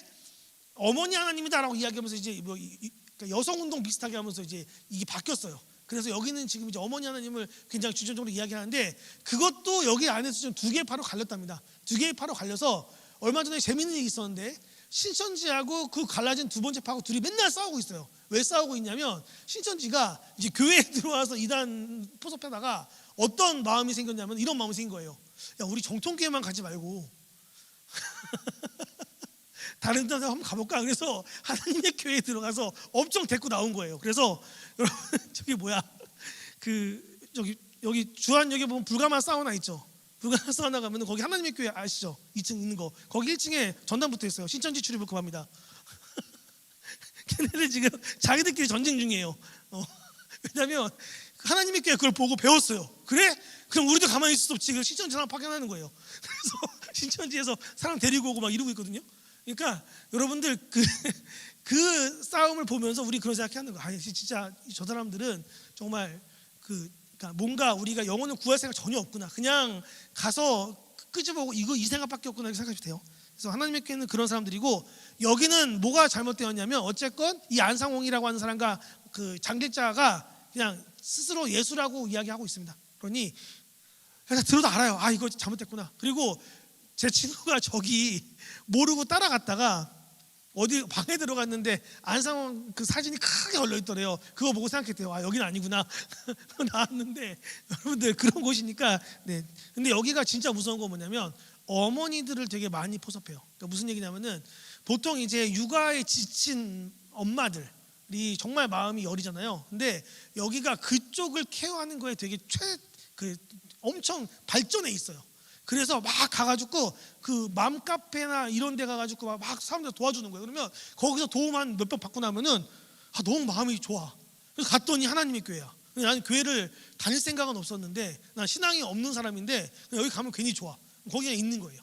어머니 하나님이다라고 이야기하면서 이제 뭐 그러니까 여성운동 비슷하게 하면서 이제 이게 바뀌었어요. 그래서 여기는 지금 이제 어머니 하나님을 굉장히 중점적으로 이야기하는데 그것도 여기 안에서 좀 두 개의 파로 갈렸답니다. 두 개의 파로 갈려서 얼마 전에 재밌는 일이 있었는데 신천지하고 그 갈라진 두 번째 파하고 둘이 맨날 싸우고 있어요. 왜 싸우고 있냐면 신천지가 이제 교회에 들어와서 이단 포섭하다가 어떤 마음이 생겼냐면 이런 마음이 생긴 거예요. 야, 우리 정통교회만 가지 말고 다른 데 한번 가볼까? 그래서 하나님의 교회에 들어가서 엄청 데리고 나온 거예요. 그래서 여러분 저기 뭐야 여기 주한역에 보면 불가마 사우나 있죠. 불가마 사우나 가면 거기 하나님의 교회 아시죠? 2층 있는 거. 거기 1층에 전단 붙어 있어요. 신천지 출입을 금합니다. 걔네들 지금 자기들끼리 전쟁 중이에요. 왜냐하면 하나님의 교회 그걸 보고 배웠어요. 그래? 그럼 우리도 가만히 있을 수 없지. 신천지 사람 파견하는 거예요. 그래서 신천지에서 사람 데리고 오고 막 이러고 있거든요. 그러니까 여러분들 그 싸움을 보면서 우리 그런 생각하는 거예요. 진짜 저 사람들은 정말 그러니까 뭔가 우리가 영혼을 구할 생각 전혀 없구나. 그냥 가서 끄집어보고 이 생각밖에 없구나 이렇게 생각하셔도 돼요. 그래서 하나님의 교회는 그런 사람들이고 여기는 뭐가 잘못되었냐면 어쨌건 이 안상홍이라고 하는 사람과 그 장길자가 그냥 스스로 예수라고 이야기하고 있습니다. 그러니 그래서 들어도 알아요. 아 이거 잘못됐구나. 그리고 제 친구가 저기 모르고 따라갔다가 어디 방에 들어갔는데 안상홍 그 사진이 크게 걸려 있더래요. 그거 보고 생각했대요. 아 여기는 아니구나. 나왔는데 여러분들 그런 곳이니까. 네. 근데 여기가 진짜 무서운 건 뭐냐면 어머니들을 되게 많이 포섭해요. 그러니까 무슨 얘기냐면은 보통 이제 육아에 지친 엄마들이 정말 마음이 여리잖아요. 근데 여기가 그쪽을 케어하는 거에 되게 엄청 발전해 있어요. 그래서 막 가가지고 그 맘카페나 이런 데 가가지고 막 사람들 도와주는 거예요. 그러면 거기서 도움 한 몇 번 받고 나면은 너무 마음이 좋아. 그래서 갔더니 하나님의 교회야. 나는 교회를 다닐 생각은 없었는데 난 신앙이 없는 사람인데 여기 가면 괜히 좋아. 거기 그냥 있는 거예요.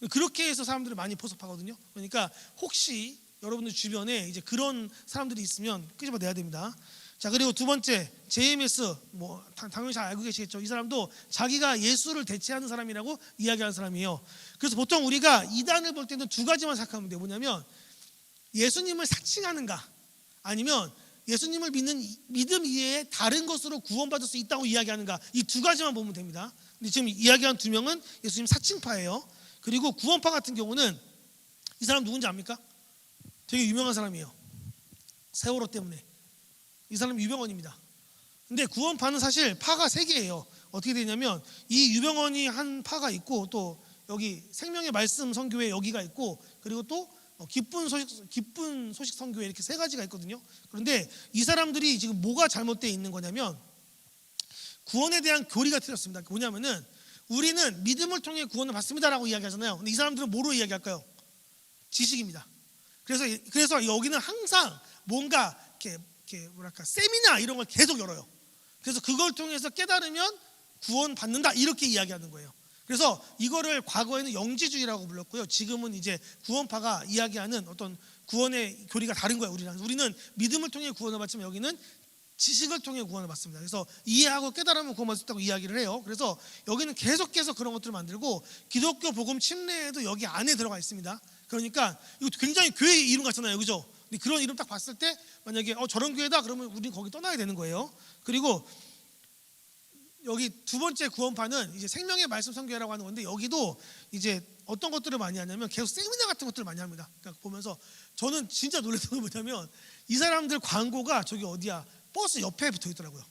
그렇게 해서 사람들을 많이 포섭하거든요. 그러니까 혹시 여러분들 주변에 이제 그런 사람들이 있으면 끄집어내야 됩니다. 자, 그리고 두 번째 JMS 뭐 당연히 잘 알고 계시겠죠. 이 사람도 자기가 예수를 대체하는 사람이라고 이야기하는 사람이에요. 그래서 보통 우리가 이단을 볼 때는 두 가지만 생각하면 돼요. 뭐냐면 예수님을 사칭하는가 아니면 예수님을 믿는 믿음 이외에 다른 것으로 구원받을 수 있다고 이야기하는가, 이 두 가지만 보면 됩니다. 근데 지금 이야기한 두 명은 예수님 사칭파예요. 그리고 구원파 같은 경우는 이 사람 누군지 압니까? 되게 유명한 사람이에요. 세월호 때문에. 이 사람 유병원입니다. 근데 구원파는 사실 파가 세 개예요. 어떻게 되냐면 이 유병원이 한 파가 있고 또 여기 생명의 말씀 선교회 여기가 있고 그리고 또 기쁜 소식 선교회 이렇게 세 가지가 있거든요. 그런데 이 사람들이 지금 뭐가 잘못되어 있는 거냐면 구원에 대한 교리가 틀렸습니다. 뭐냐면은 우리는 믿음을 통해 구원을 받습니다라고 이야기하잖아요. 근데 이 사람들은 뭐로 이야기할까요? 지식입니다. 그래서 여기는 항상 뭔가 이렇게 뭐랄까 세미나 이런 걸 계속 열어요. 그래서 그걸 통해서 깨달으면 구원 받는다 이렇게 이야기하는 거예요. 그래서 이거를 과거에는 영지주의라고 불렀고요. 지금은 이제 구원파가 이야기하는 어떤 구원의 교리가 다른 거예요. 우리는 믿음을 통해 구원을 받지만 여기는 지식을 통해 구원을 받습니다. 그래서 이해하고 깨달으면 구원받을 수 있다고 이야기를 해요. 그래서 여기는 계속해서 그런 것들을 만들고 기독교 복음 침례에도 여기 안에 들어가 있습니다. 그러니까 이거 굉장히 교회 이름 같잖아요, 그죠? 근데 그런 이름 딱 봤을 때 만약에 저런 교회다 그러면 우리는 거기 떠나야 되는 거예요. 그리고 여기 두 번째 구원파는 이제 생명의 말씀 선교회라고 하는 건데 여기도 이제 어떤 것들을 많이 하냐면 계속 세미나 같은 것들을 많이 합니다. 그러니까 보면서 저는 진짜 놀랐던 게 뭐냐면 이 사람들 광고가 저기 어디야 버스 옆에 붙어 있더라고요.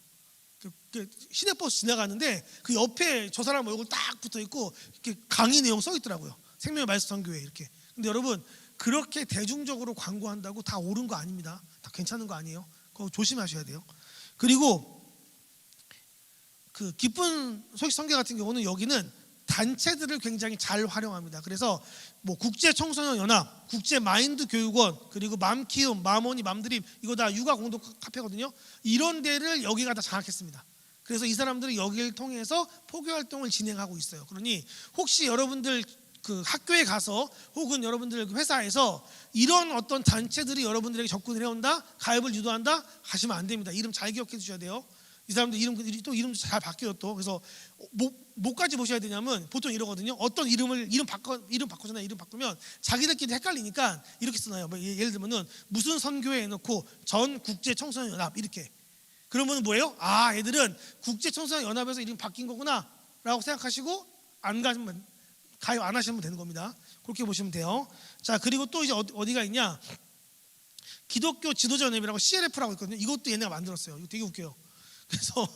시내버스 지나가는데 그 옆에 저 사람 얼굴 딱 붙어 있고 이렇게 강의 내용 써 있더라고요. 생명의 말씀 선교회 이렇게. 근데 여러분 그렇게 대중적으로 광고한다고 다 옳은 거 아닙니다. 다 괜찮은 거 아니에요. 그거 조심하셔야 돼요. 그리고 그 기쁜 소식 선교 같은 경우는 여기는 단체들을 굉장히 잘 활용합니다. 그래서 뭐 국제 청소년 연합, 국제 마인드 교육원, 그리고 맘키움, 맘오니, 맘드림, 이거 다 육아 공동 카페거든요. 이런 데를 여기가 다 장악했습니다. 그래서 이 사람들이 여기를 통해서 포교 활동을 진행하고 있어요. 그러니 혹시 여러분들 그 학교에 가서 혹은 여러분들 회사에서 이런 어떤 단체들이 여러분들에게 접근을 해온다, 가입을 유도한다 하시면 안 됩니다. 이름 잘 기억해 주셔야 돼요. 이 사람들 이름도 잘 바뀌어요. 또 그래서 뭐까지 보셔야 되냐면 보통 이러거든요. 어떤 이름 바꾸잖아요. 이름 바꾸면 자기들끼리 헷갈리니까 이렇게 쓰나요. 뭐 예를 들면은 무슨 선교회 해놓고 전 국제 청소년 연합 이렇게. 그러면 뭐예요? 아, 얘들은 국제 청소년 연합에서 이름 바뀐 거구나라고 생각하시고 가입 안 하시면 되는 겁니다. 그렇게 보시면 돼요. 자, 그리고 또 이제 어디가 있냐? 기독교 지도자 연합이라고 CLF라고 있거든요. 이것도 얘네가 만들었어요. 이거 되게 웃겨요. 그래서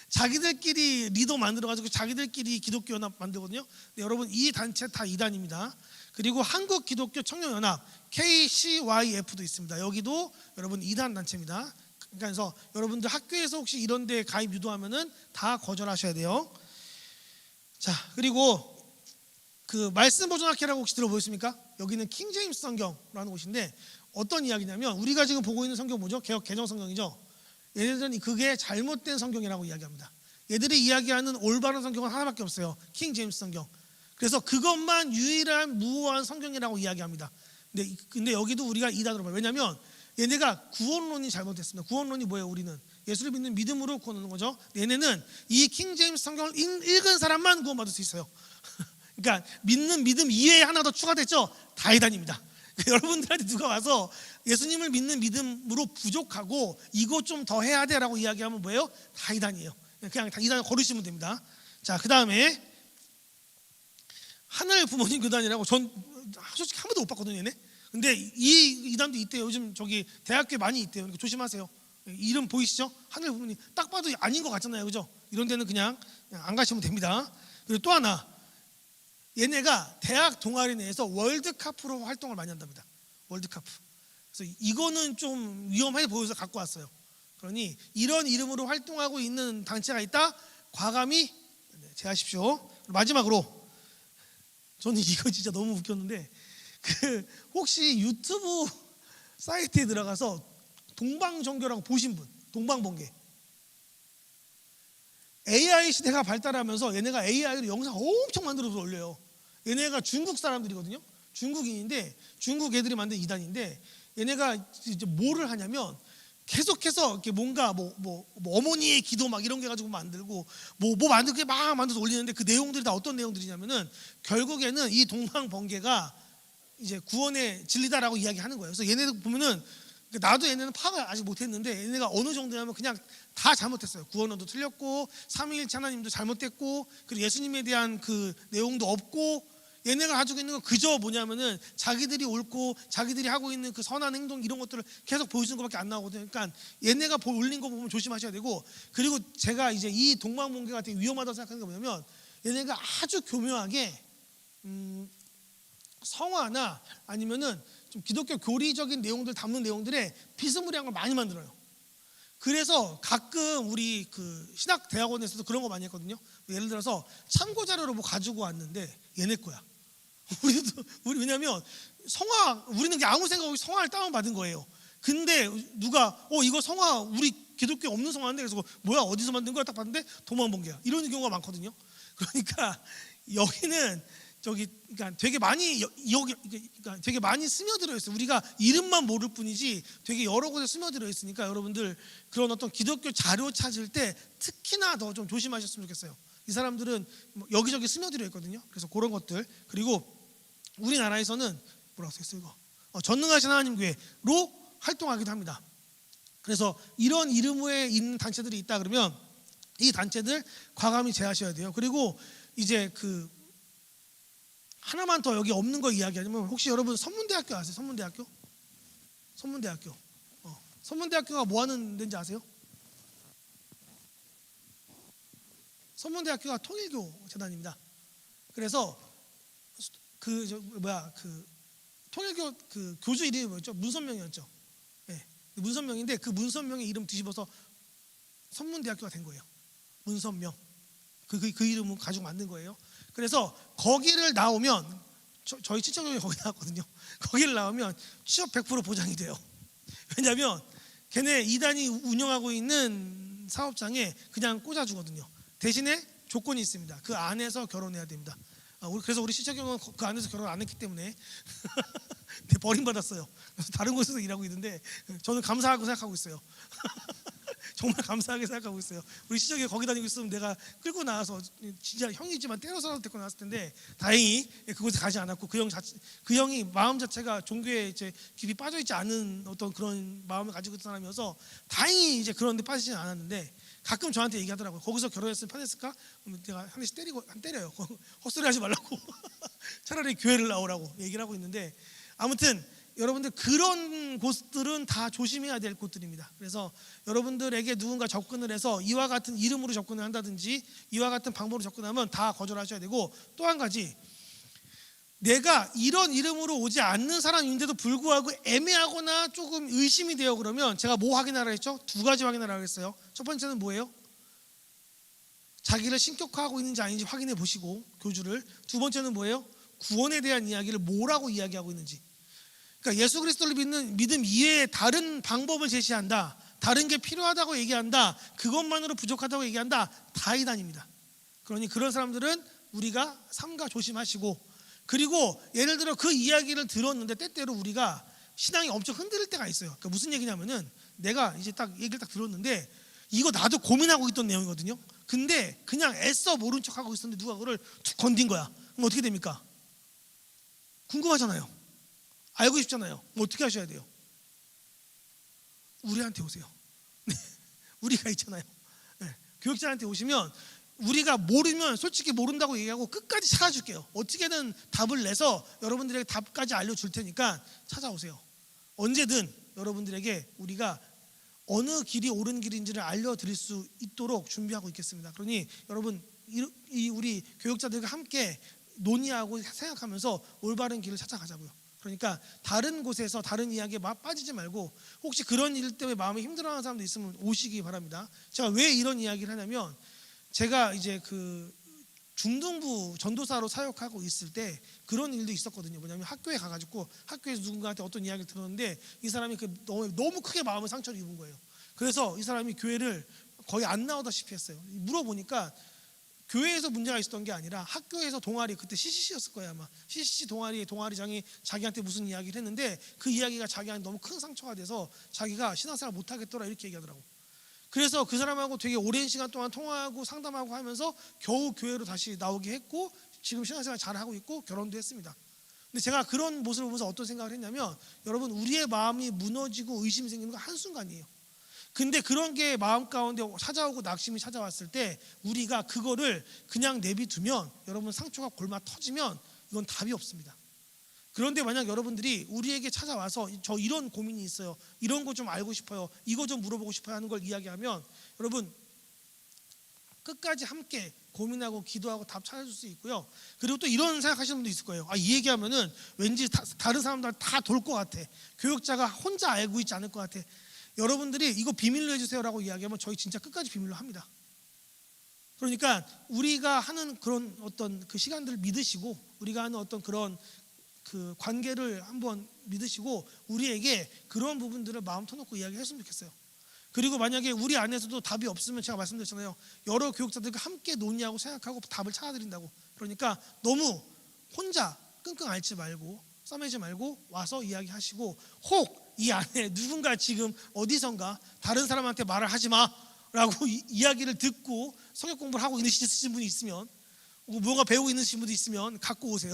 자기들끼리 리더 만들어가지고 자기들끼리 기독교 연합 만들거든요. 근데 여러분 이 단체 다 이단입니다. 그리고 한국 기독교 청년 연합 KCYF도 있습니다. 여기도 여러분 이단 단체입니다. 그래서 여러분들 학교에서 혹시 이런 데 가입 유도하면은 다 거절하셔야 돼요. 자, 그리고 그 말씀 보존학회라고 혹시 들어보셨습니까? 여기는 킹제임스 성경라는 곳인데 어떤 이야기냐면 우리가 지금 보고 있는 성경 뭐죠? 개역 개정 성경이죠. 얘네들은 그게 잘못된 성경이라고 이야기합니다. 얘들이 이야기하는 올바른 성경은 하나밖에 없어요. 킹제임스 성경. 그래서 그것만 유일한 무호한 성경이라고 이야기합니다. 근데 여기도 우리가 이단으로 봐요. 왜냐하면 얘네가 구원론이 잘못됐습니다. 구원론이 뭐예요? 우리는 예수를 믿는 믿음으로 구원하는 거죠. 얘네는 이 킹제임스 성경을 읽은 사람만 구원받을 수 있어요. 그러니까 믿는 믿음 이외에 하나 더 추가됐죠. 다 이단입니다. 여러분들한테 누가 와서 예수님을 믿는 믿음으로 부족하고 이거 좀 더 해야 돼라고 이야기하면 뭐예요? 다 이단이에요. 그냥 다 이단을 거르시면 됩니다. 자, 그 다음에 하늘 부모님 교단이라고 전 솔직히 한 번도 못 봤거든요, 얘네. 근데 이 이단도 있대요. 요즘 저기 대학교에 많이 있대요. 그러니까 조심하세요. 이름 보이시죠? 하늘 부모님 딱 봐도 아닌 것 같잖아요, 그죠? 이런 데는 그냥 안 가시면 됩니다. 그리고 또 하나, 얘네가 대학 동아리 내에서 월드카프로 활동을 많이 한답니다. 월드카프. 그래서 이거는 좀 위험하게 보여서 갖고 왔어요. 그러니 이런 이름으로 활동하고 있는 단체가 있다, 과감히 제하십시오. 마지막으로 저는 이거 진짜 너무 웃겼는데 혹시 유튜브 사이트에 들어가서 동방정교라고 보신 분, 동방번개. AI 시대가 발달하면서 얘네가 AI로 영상 엄청 만들어서 올려요. 얘네가 중국 사람들이거든요. 중국인인데 중국 애들이 만든 이단인데 얘네가 이제 뭐를 하냐면 계속해서 이렇게 뭔가 뭐 어머니의 기도 막 이런 게 가지고 만들고 뭐 만들게 막 만들어서 올리는데 그 내용들이 다 어떤 내용들이냐면은 결국에는 이 동방번개가 이제 구원의 진리다라고 이야기하는 거예요. 그래서 얘네들 보면은 나도 얘네는 파악을 아직 못했는데 얘네가 어느 정도냐면 그냥 다 잘못했어요. 구원론도 틀렸고 삼위일체 하나님도 잘못됐고 그리고 예수님에 대한 그 내용도 없고 얘네가 가지고 있는 건 그저 뭐냐면은 자기들이 옳고 자기들이 하고 있는 그 선한 행동 이런 것들을 계속 보여주는 것밖에 안 나오거든요. 그러니까 얘네가 올린 거 보면 조심하셔야 되고 그리고 제가 이제 이 동방번개가 되게 위험하다고 생각하는 게 뭐냐면 얘네가 아주 교묘하게 성화나 아니면은 좀 기독교 교리적인 내용들 담는 내용들에 비스무리한 걸 많이 만들어요. 그래서 가끔 우리 그 신학 대학원에서도 그런 거 많이 했거든요. 예를 들어서 참고 자료로 뭐 가지고 왔는데 얘네 거야. 우리 왜냐면 우리는 아무 생각 없이 성화를 다운 받은 거예요. 근데 누가 이거 성화 우리 기독교 없는 성화인데 그래서 뭐야 어디서 만든 거야 딱 봤는데 동방번개야. 이런 경우가 많거든요. 그러니까 여기는 그러니까 되게 많이 스며들어 있어요. 우리가 이름만 모를 뿐이지 되게 여러 곳에 스며들어 있으니까 여러분들 그런 어떤 기독교 자료 찾을 때 특히나 더 좀 조심하셨으면 좋겠어요. 이 사람들은 여기저기 스며들어 있거든요. 그래서 그런 것들. 그리고 우리나라에서는 뭐라고 써있어요 이거? 전능하신 하나님 교회로 활동하기도 합니다. 그래서 이런 이름에 있는 단체들이 있다 그러면 이 단체들 과감히 제하셔야 돼요. 그리고 이제 그 하나만 더 여기 없는 거 이야기하자면 혹시 여러분 선문대학교 아세요? 선문대학교? 선문대학교가 뭐 하는 데인지 아세요? 선문대학교가 통일교 재단입니다. 그래서 그 통일교 그 교주 이름이 뭐였죠? 문선명이었죠. 네. 문선명인데 그 문선명의 이름 뒤집어서 선문대학교가 된 거예요. 문선명. 그 이름은 가지고 만든 거예요. 그래서 거기를 나오면 저희 친척이 거기 나왔거든요. 거기를 나오면 취업 100% 보장이 돼요. 왜냐하면 걔네 이단이 운영하고 있는 사업장에 그냥 꽂아주거든요. 대신에 조건이 있습니다. 그 안에서 결혼해야 됩니다. 그래서 우리 친척 형은 그 안에서 결혼 안 했기 때문에 버림받았어요. 그래서 다른 곳에서 일하고 있는데 저는 감사하고 생각하고 있어요. 정말 감사하게 생각하고 있어요. 우리 시적이 거기 다니고 있으면 내가 끌고 나와서 진짜 형이지만 때려서라도 데리고 나왔을 텐데 다행히 그곳에 가지 않았고 그 형이 마음 자체가 종교에 이제 깊이 빠져 있지 않은 어떤 그런 마음을 가지고 있던 사람이어서 다행히 이제 그런 데 빠지지는 않았는데 가끔 저한테 얘기하더라고요. 거기서 결혼했으면 편했을까? 그러면 내가 한 대씩 때려요. 헛소리 하지 말라고. 차라리 교회를 나오라고 얘기를 하고 있는데 아무튼 여러분들 그런 곳들은 다 조심해야 될 곳들입니다. 그래서 여러분들에게 누군가 접근을 해서 이와 같은 이름으로 접근을 한다든지 이와 같은 방법으로 접근하면 다 거절하셔야 되고 또 한 가지 내가 이런 이름으로 오지 않는 사람인데도 불구하고 애매하거나 조금 의심이 돼요. 그러면 제가 뭐 확인하라 했죠? 두 가지 확인하라고 했어요. 첫 번째는 뭐예요? 자기를 신격화하고 있는지 아닌지 확인해 보시고 교주를. 두 번째는 뭐예요? 구원에 대한 이야기를 뭐라고 이야기하고 있는지. 그러니까 예수 그리스도를 믿는 믿음 이외에 다른 방법을 제시한다, 다른 게 필요하다고 얘기한다, 그것만으로 부족하다고 얘기한다, 다 이단입니다. 그러니 그런 사람들은 우리가 삼가 조심하시고, 그리고 예를 들어 그 이야기를 들었는데 때때로 우리가 신앙이 엄청 흔들릴 때가 있어요. 그러니까 무슨 얘기냐면은 내가 이제 딱 얘기를 딱 들었는데 이거 나도 고민하고 있던 내용이거든요. 근데 그냥 애써 모른 척하고 있었는데 누가 그걸 툭 건든 거야. 그럼 어떻게 됩니까? 궁금하잖아요. 알고 싶잖아요. 어떻게 하셔야 돼요? 우리한테 오세요. 네, 우리가 있잖아요. 네, 교육자한테 오시면 우리가 모르면 솔직히 모른다고 얘기하고 끝까지 찾아줄게요. 어떻게든 답을 내서 여러분들에게 답까지 알려줄 테니까 찾아오세요. 언제든 여러분들에게 우리가 어느 길이 옳은 길인지를 알려드릴 수 있도록 준비하고 있겠습니다. 그러니 여러분 우리 교육자들과 함께 논의하고 생각하면서 올바른 길을 찾아가자고요. 그러니까 다른 곳에서 다른 이야기에 빠지지 말고 혹시 그런 일 때문에 마음이 힘들어하는 사람도 있으면 오시기 바랍니다. 제가 왜 이런 이야기를 하냐면 제가 이제 그 중등부 전도사로 사역하고 있을 때 그런 일도 있었거든요. 뭐냐면 학교에 가가지고 학교에서 누군가한테 어떤 이야기를 들었는데 이 사람이 너무 크게 마음의 상처를 입은 거예요. 그래서 이 사람이 교회를 거의 안 나오다시피 했어요. 물어보니까 교회에서 문제가 있었던 게 아니라 학교에서 동아리, 그때 CCC였을 거예요 아마. CCC 동아리장이 자기한테 무슨 이야기를 했는데 그 이야기가 자기한테 너무 큰 상처가 돼서 자기가 신앙생활 못하겠더라 이렇게 얘기하더라고. 그래서 그 사람하고 되게 오랜 시간 동안 통화하고 상담하고 하면서 겨우 교회로 다시 나오게 했고 지금 신앙생활 잘하고 있고 결혼도 했습니다. 근데 제가 그런 모습을 보면서 어떤 생각을 했냐면 여러분 우리의 마음이 무너지고 의심이 생기는 건 한순간이에요. 근데 그런 게 마음 가운데 찾아오고 낙심이 찾아왔을 때 우리가 그거를 그냥 내비두면 여러분 상처가 골마 터지면 이건 답이 없습니다. 그런데 만약 여러분들이 우리에게 찾아와서 저 이런 고민이 있어요, 이런 거 좀 알고 싶어요, 이거 좀 물어보고 싶어요 하는 걸 이야기하면 여러분 끝까지 함께 고민하고 기도하고 답 찾아줄 수 있고요. 그리고 또 이런 생각하시는 분도 있을 거예요. 이 얘기하면은 왠지 다른 사람들 다 돌 것 같아, 교육자가 혼자 알고 있지 않을 것 같아. 여러분들이 이거 비밀로 해주세요라고 이야기하면 저희 진짜 끝까지 비밀로 합니다. 그러니까 우리가 하는 그런 어떤 그 시간들을 믿으시고 우리가 하는 어떤 그런 그 관계를 한번 믿으시고 우리에게 그런 부분들을 마음 터놓고 이야기했으면 좋겠어요. 그리고 만약에 우리 안에서도 답이 없으면 제가 말씀드렸잖아요. 여러 교육자들과 함께 논의하고 생각하고 답을 찾아드린다고. 그러니까 너무 혼자 끙끙 앓지 말고 싸매지 말고 와서 이야기하시고 혹 이 안에 누군가 지금 어디선가 다른 사람한테 말을 하지 마라고 이야기를 듣고 성역 공부를 하고 있으신 분이 있으면 뭔가 배우고 있으신 분이 있으면 갖고 오세요.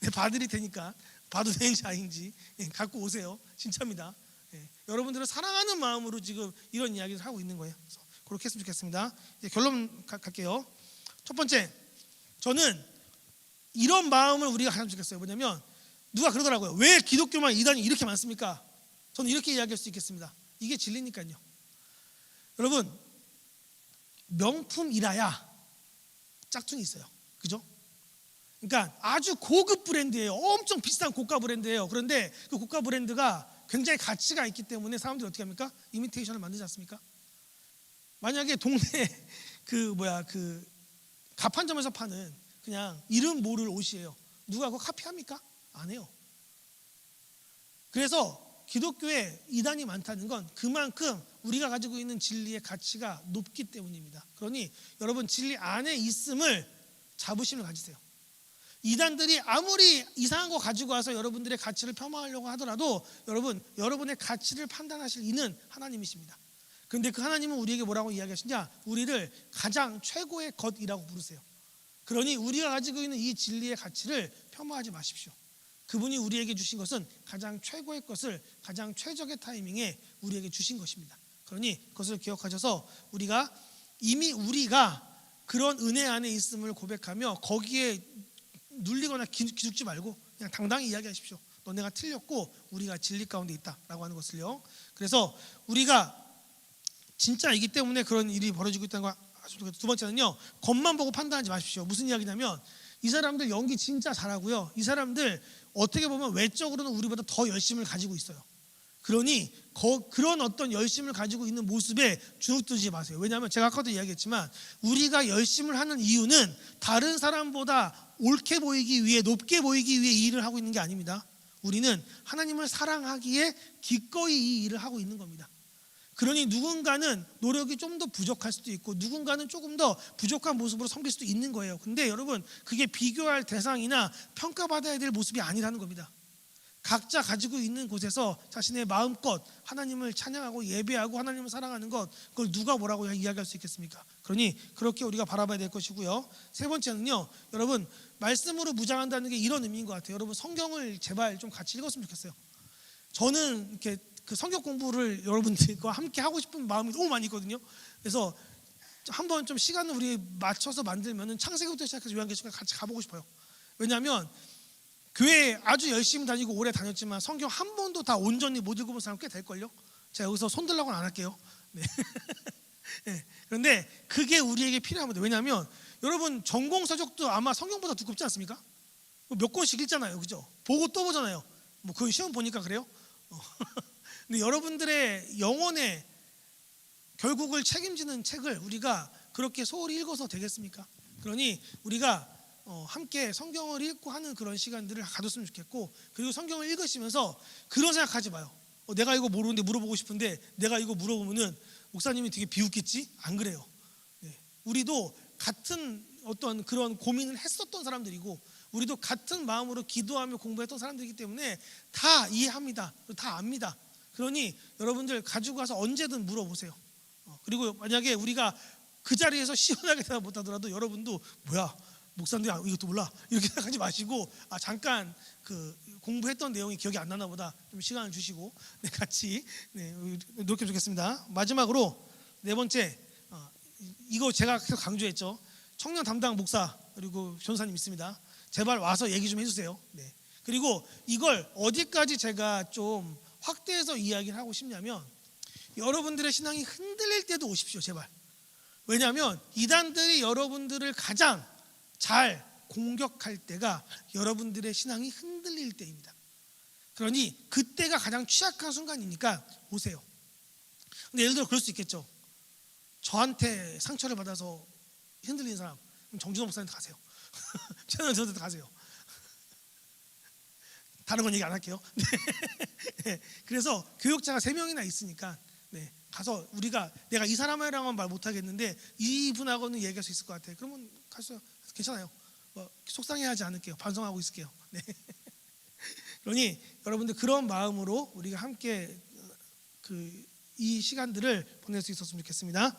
네, 봐드릴 테니까 봐도 되는지 아닌지 갖고 오세요. 진짜입니다. 여러분들은 사랑하는 마음으로 지금 이런 이야기를 하고 있는 거예요. 그래서 그렇게 했으면 좋겠습니다. 이제 결론 갈게요. 첫 번째, 저는 이런 마음을 우리가 가졌으면 좋겠어요. 뭐냐면 누가 그러더라고요. 왜 기독교만 이단이 이렇게 많습니까? 저는 이렇게 이야기할 수 있겠습니다. 이게 진리니까요. 여러분 명품이라야 짝퉁이 있어요. 그죠? 그러니까 아주 고급 브랜드예요. 엄청 비싼 고가 브랜드예요. 그런데 그 고가 브랜드가 굉장히 가치가 있기 때문에 사람들이 어떻게 합니까? 이미테이션을 만들지 않습니까? 만약에 동네 그 가판점에서 파는 그냥 이름 모를 옷이에요. 누가 그거 카피합니까? 안 해요. 그래서 기독교에 이단이 많다는 건 그만큼 우리가 가지고 있는 진리의 가치가 높기 때문입니다. 그러니 여러분 진리 안에 있음을 자부심을 가지세요. 이단들이 아무리 이상한 거 가지고 와서 여러분들의 가치를 폄하하려고 하더라도 여러분의 가치를 판단하실 이는 하나님이십니다. 그런데 그 하나님은 우리에게 뭐라고 이야기하시냐? 우리를 가장 최고의 것이라고 부르세요. 그러니 우리가 가지고 있는 이 진리의 가치를 폄하하지 마십시오. 그분이 우리에게 주신 것은 가장 최고의 것을 가장 최적의 타이밍에 우리에게 주신 것입니다. 그러니 그것을 기억하셔서 우리가 그런 은혜 안에 있음을 고백하며 거기에 눌리거나 기죽지 말고 그냥 당당히 이야기하십시오. 너네가 틀렸고 우리가 진리 가운데 있다라고 하는 것을요. 그래서 우리가 진짜이기 때문에 그런 일이 벌어지고 있다는 거. 두 번째는요, 겉만 보고 판단하지 마십시오. 무슨 이야기냐면 이 사람들 연기 진짜 잘하고요, 이 사람들 어떻게 보면 외적으로는 우리보다 더 열심을 가지고 있어요. 그러니 그런 어떤 열심을 가지고 있는 모습에 주눅들지 마세요. 왜냐하면 제가 아까도 이야기했지만 우리가 열심을 하는 이유는 다른 사람보다 옳게 보이기 위해, 높게 보이기 위해 이 일을 하고 있는 게 아닙니다. 우리는 하나님을 사랑하기에 기꺼이 이 일을 하고 있는 겁니다. 그러니 누군가는 노력이 좀 더 부족할 수도 있고 누군가는 조금 더 부족한 모습으로 섬길 수도 있는 거예요. 근데 여러분 그게 비교할 대상이나 평가받아야 될 모습이 아니라는 겁니다. 각자 가지고 있는 곳에서 자신의 마음껏 하나님을 찬양하고 예배하고 하나님을 사랑하는 것, 그걸 누가 뭐라고 이야기할 수 있겠습니까? 그러니 그렇게 우리가 바라봐야 될 것이고요. 세 번째는요, 여러분 말씀으로 무장한다는 게 이런 의미인 것 같아요. 여러분 성경을 제발 좀 같이 읽었으면 좋겠어요. 저는 이렇게 그 성경 공부를 여러분들과 함께 하고 싶은 마음이 너무 많이 있거든요. 그래서 한번 좀 시간을 우리 맞춰서 만들면은 창세기부터 시작해서 요한계시록까지 같이 가보고 싶어요. 왜냐하면 교회 아주 열심히 다니고 오래 다녔지만 성경 한 번도 다 온전히 못 읽어본 사람 꽤 될걸요. 제가 여기서 손들라고는 안 할게요. 네. 네. 그런데 그게 우리에게 필요합니다. 왜냐하면 여러분 전공 서적도 아마 성경보다 두껍지 않습니까? 몇 권씩 읽잖아요, 그죠? 보고 또 보잖아요. 뭐 그건 시험 보니까 그래요. 근데 여러분들의 영혼의 결국을 책임지는 책을 우리가 그렇게 소홀히 읽어서 되겠습니까? 그러니 우리가 함께 성경을 읽고 하는 그런 시간들을 가졌으면 좋겠고, 그리고 성경을 읽으시면서 그런 생각하지 마요. 내가 이거 모르는데 물어보고 싶은데 내가 이거 물어보면은 목사님이 되게 비웃겠지? 안 그래요. 네. 우리도 같은 어떤 그런 고민을 했었던 사람들이고 우리도 같은 마음으로 기도하며 공부했던 사람들이기 때문에 다 이해합니다. 다 압니다. 그러니 여러분들 가지고 가서 언제든 물어보세요. 그리고 만약에 우리가 그 자리에서 시원하게 대답 못하더라도 여러분도 뭐야 목사님 이것도 몰라 이렇게 생각하지 마시고 잠깐 그 공부했던 내용이 기억이 안 나나 보다 좀 시간을 주시고 같이 노력해 주겠습니다. 마지막으로 네 번째, 이거 제가 계속 강조했죠. 청년 담당 목사 그리고 전사님 있습니다. 제발 와서 얘기 좀 해주세요. 네. 그리고 이걸 어디까지 제가 좀 확대해서 이야기를 하고 싶냐면 여러분들의 신앙이 흔들릴 때도 오십시오, 제발. 왜냐하면 이단들이 여러분들을 가장 잘 공격할 때가 여러분들의 신앙이 흔들릴 때입니다. 그러니 그때가 가장 취약한 순간이니까 오세요. 근데 예를 들어 그럴 수 있겠죠. 저한테 상처를 받아서 흔들리는 사람, 그럼 정준호 목사님한테 가세요. 최현원 선생님한테 가세요. 다른 건 얘기 안 할게요. 네. 그래서 교역자가 3명이나 있으니까 가서 내가 이 사람이랑은 말 못하겠는데 이분하고는 얘기할 수 있을 것 같아. 그러면 가서 괜찮아요. 속상해하지 않을게요. 반성하고 있을게요. 네. 그러니 여러분들 그런 마음으로 우리가 함께 이 시간들을 보낼 수 있었으면 좋겠습니다.